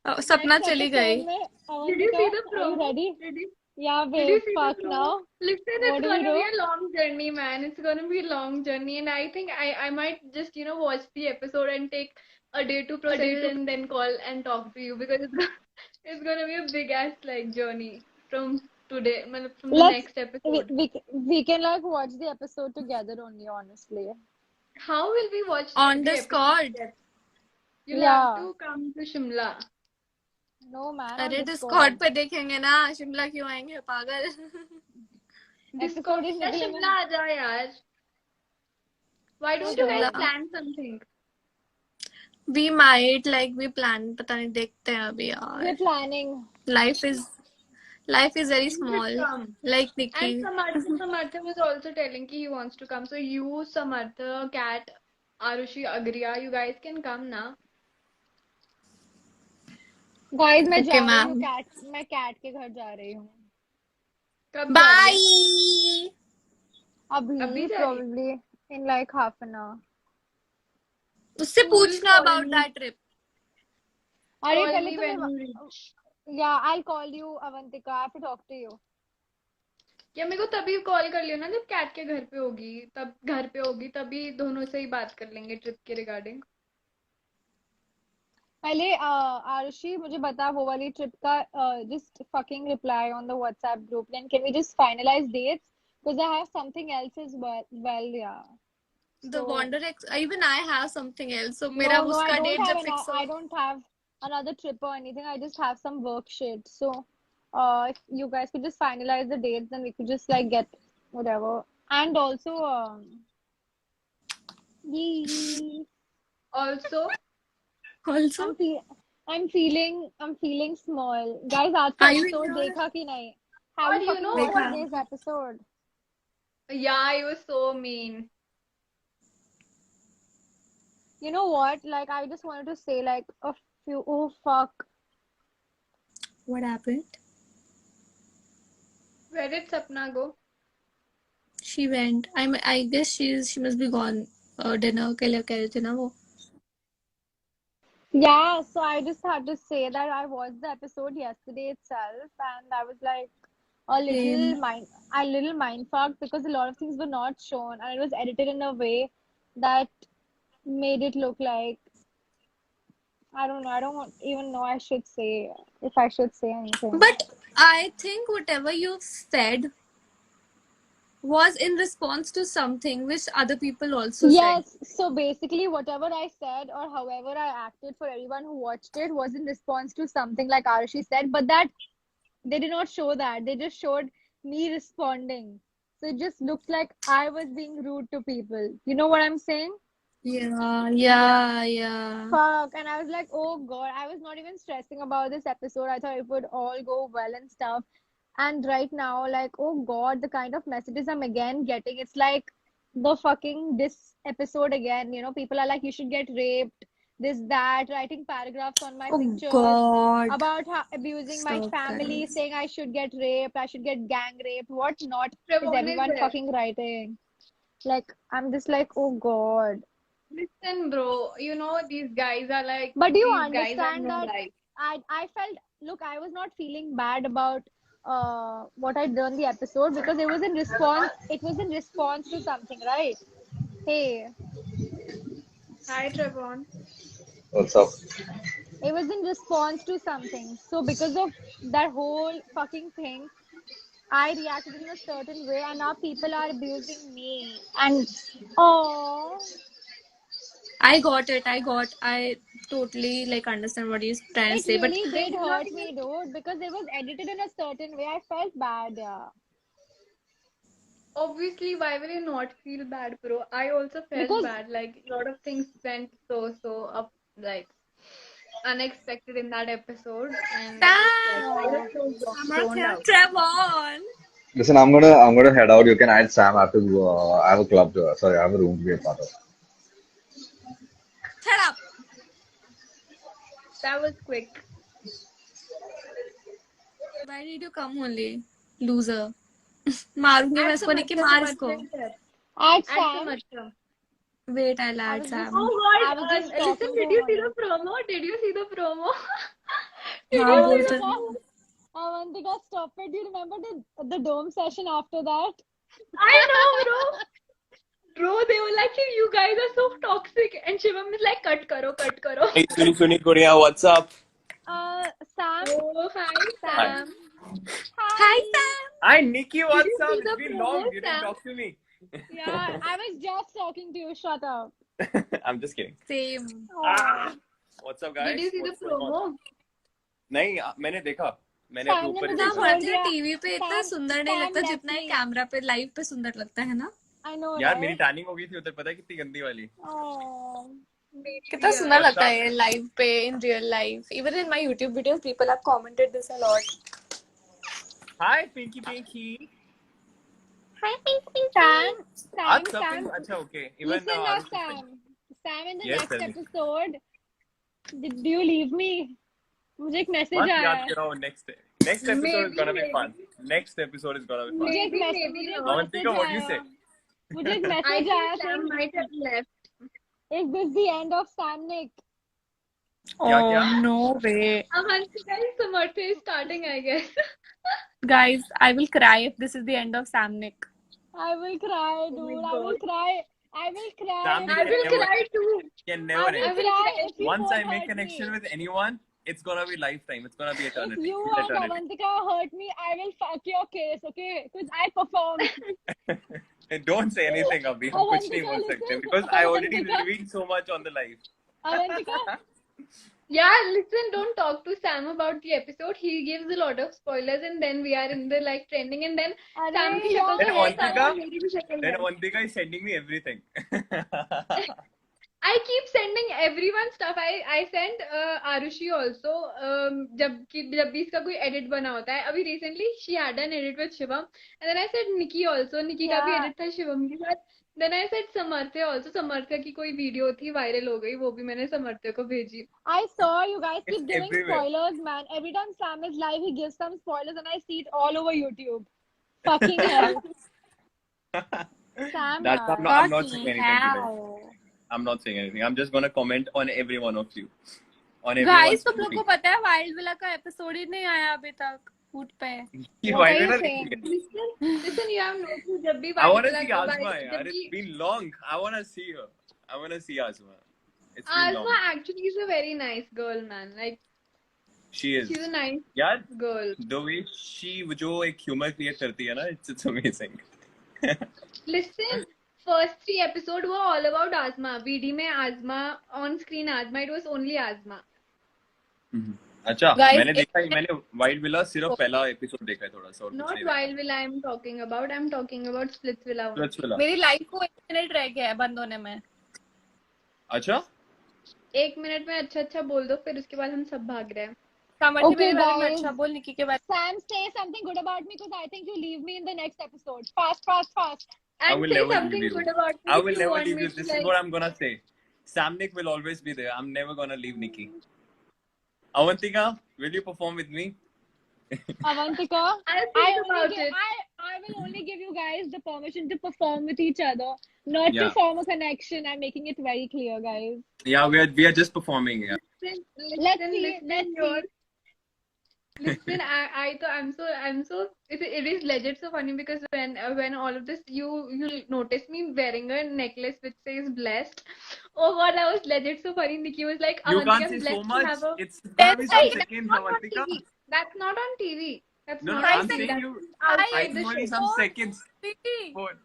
सपना Next चली episode गई. में Did you see Avantika, the are you promo? ready? Yeah, Did you wait, see the fuck promo? now. Listen, What it's do we gonna be do? a long journey, man. It's gonna be a long journey, and I think I might just watch the episode and take a day to process it and then call and talk to you because it's gonna be a big ass like journey from today, matlab, from the Let's next we, episode. we we can like watch the episode together only, honestly. How will we watch On the episode Discord. together? You'll have Yeah. to come to Shimla. No man, on अरे Discord. Discord पे देखेंगे ना. शिमला क्यों आएंगे पागल. Episode Discord is या निकलेगा. शिमला आ जाओ यार. Why don't you guys Shimla. plan something? We might like we plan. पता नहीं देखते हैं अभी We're यार. planning. Life is very You should small. come. Like And Nikki. Samartha was also telling he wants to come. So you, Samartha, Kat, Arushi, Agriya, you guys can come now. Guys, मैं Okay, जा रही हूँ ma'am. मैं cat के घर जा रही हूँ. कब जा रही है? Bye. अभी अभी जा रही है? probably in like half an hour. उससे You will पूछना call about me. that trip. अरे Call पहले me तो when मैं you reach. Yeah, I'll call you, Avantika. I have to talk to you. या मेरे को तभी कॉल कर लियो ना जब कैट के घर पे होगी. तब घर पे होगी तभी दोनों से ही बात कर लेंगे ट्रिप के रिगार्डिंग. पहले आरुषि मुझे बता वो वाली ट्रिप का just fucking reply on the WhatsApp group. Then can we just finalize dates? Because I have something else as well, yeah. The So Wander even I have something else. So मेरा no, उसका date जब fix I हो. don't have another trip or anything. I just have some work shit. So if you guys could just finalize the dates, then we could just like get whatever. And also yee. Also, Also, I'm feeling small. Guys, आज का are you in episode your? देखा कि नहीं? Have और you you fucking know watched what? देखा. today's episode? Yeah, it was so mean. You know what? Like, I just wanted to say like a few. Oh fuck. What happened? Where did Sapna go? She went. I guess she must be gone. Dinner के लिए कह रहे थे ना वो. Yeah, so I just had to say that I watched the episode yesterday itself, and I was like Same. a little mind fucked because a lot of things were not shown, and it was edited in a way that made it look like I don't know. I don't even know I should say if I should say anything. But I think whatever you've said was in response to something which other people also said. Yes, so basically, whatever I said or however I acted for everyone who watched it was in response to something like Arushi said, but that they did not show that. They just showed me responding. So it just looks like I was being rude to people. You know what I'm saying? Yeah. Fuck. And I was like, oh God, I was not even stressing about this episode. I thought it would all go well and stuff. And right now, like, oh God, the kind of messages I'm again getting, it's like the fucking this episode again. You know, people are like, you should get raped, this, that, writing paragraphs on my Oh pictures God. about how abusing my Stop, family, guys. saying I should get raped, I should get gang raped. What not is Trevon is everyone there. fucking writing? Like, I'm just like, oh God. Listen, bro. You know these guys are like. But do you These guys have understand no that life. I felt, look, I was not feeling bad about what I'd done the episode because it was in response to something, right? Hey, Hi, Trevon. What's up? it was in response to something. So because of that whole fucking thing, I reacted in a certain way, and now people are abusing me. And oh, I got it. I totally like understand what you're trying to it say. But really They did did not hurt me, dude, because it was edited in a certain way. I felt bad, yeah. Obviously, why will you not feel bad, bro? I also felt Because bad. Like a lot of things went so up, like unexpected in that episode, and I damn, was so zoned out. Trevon. Listen, I'm gonna head out. You can add Sam. I have to go. I have a club to. Sorry, I have a room to be a part of. Shut up. That was quick. Why did you come only, loser? मारूंगी मैं Add इसको. निकी Samartha. मार इसको. Samartha is there. add Add Sam. Samartha. Wait, I'll I add was Sam. just Oh I God! was just Listen, talking did to you see him. the promo? Did you see the promo? हाँ बोल तो Avantika, stop it. Do you remember the dome session after that? I know, bro. Bro, they were like, you guys are so toxic. And Shivam is like, cut karo. Hey, Suni Korea, what's up? Sam. Oh, hi, Sam. Hi Sam. Hi, Nikki, what's you up? see It's the been promo, long. You didn't Sam? talk to me. Yeah, I was just talking to you. Shut up. I'm just kidding. Same. Ah, what's up, guys? Did you see the What's going on? promo? नहीं, मैंने देखा. मैंने अपने सामने ऊपर ही मुझे ना देखा. बढ़ती है दिया। टीवी पे इतना Sam- सुंदर नहीं Sam लगता left जितना ये me. कैमरा पे लाइव पे सुंदर लगता है ना. I know. यार right? मेरी टैनिंग हो गई थी उधर, पता है कितनी गंदी वाली. Oh. कितना सुंदर लगता है ये लाइव पे in real life. Even in my YouTube videos people have commented this a lot. Hi, Pinky. Hi Pinky. Sam. अच्छा, okay. Even Listen now, Sam. Sam, in the Yes, next tell me. episode, do you leave me? मुझे एक message मत आया याद है. करो. Next episode is gonna be Maybe. fun. Next episode is gonna be fun. मुझे एक Maybe message not. Avantika, what do you say? मुझे एक I मैसेज आया think Sam might have left. Is this the end of Sam Nick? क्या? No way. Avantika is Samartha is starting, I guess. Guys, I will cry if this is the end of Sam Nick. I will cry, dude. I will God. cry. I will cry. Sam I will Never. cry too. Can I never will end. cry if you Once I won't make hurt connection me. with anyone, it's gonna be lifetime. It's gonna be If eternity. you It's and eternity. Avantika hurt me, I will fuck your case, okay? Because I performed. Don't say anything, Abhi. हम कुछ नहीं बोल Avantika, सकते listen. because I already Avantika. revealed so much on the live. Avantika, Yeah, listen, don't talk to Sam about the episode. He gives a lot of spoilers and then we are in the like trending and then अरे Sam की शक्ल तो Then है Avantika- साला, मेरी भी शक्ल Then है. Avantika is sending me everything. I keep sending everyone stuff. I send Arushi also. जब भी इसका कोई edit बना होता है. अभी recently she had an edit with Shivam and then I said Nikki also. Nikki का भी Yeah. edit था Shivam के साथ. Then I said Samartha also. Samartha की कोई वीडियो थी वायरल हो गई वो भी मैंने Samartha को भेजी. I saw you guys keep It's giving everywhere. spoilers, man. Every time Sam is live, he gives some spoilers and I see it all over YouTube. Fucking hell. Sam, That's yaar. I'm not saying anything today. Hell. I'm not saying anything. I'm just gonna comment on every one of you. On Guys, everyone's तुम लोग को story. पता है wild villa का episode ही नहीं आया अभी तक फूड पे. ये What are you viral saying? है. Listen, you have no clue. जब भी I wanna viral see Asma. जब यार. भी It's been long. I wanna see her. I wanna see Asma. It's been long. Asma actually is a very nice girl, man. Like She is. she's a nice यार, girl. the way she जो एक humor create करती है ना, it's amazing. Listen, first 3 episode were all about Asma. BD में Asma, on screen Asma. It was only Asma. अच्छा, Guys, मैंने wild villa सिर्फ पहला एपिसोड देखा है थोड़ा सा और कुछ Not नहीं देखा. Wild Villa I'm talking about. I'm talking about Splits Villa. only. Splits Villa. मेरी लाइफ को 1 मिनट रह गया है बंद होने में. अच्छा, 1 मिनट में अच्छा बोल दो फिर उसके बाद हम सब भाग रहे हैं. समझ Okay, मेरे बारे में guys. अच्छा बोल निकी के बारे Sam, say something good about me because I think you leave me in the next episode. Fast. I And will say never something leave you. good about me I if will you never want leave me you. to, This like- is what I'm gonna say. Sam Nick will always be there. I'm never gonna leave Nikki. Avantika, will you perform with me? Avantika, I'll I think about it. will only give you guys the permission to perform with each other, not to Yeah. form a connection. I'm making it very clear, guys. Yeah, we are just performing. Yeah. Let's see. Listen, I'm so it is legit so funny because when all of this you notice me wearing a necklace which says blessed. Oh God, that was legit so funny. Nikki was like, You Avantika, can't I'm say so blessed to much. have a. It's gonna be some That's seconds, not on Avantika. TV. That's not on TV. That's No, not I'm on TV. saying That's you. outside It's the only show. some seconds. में. For-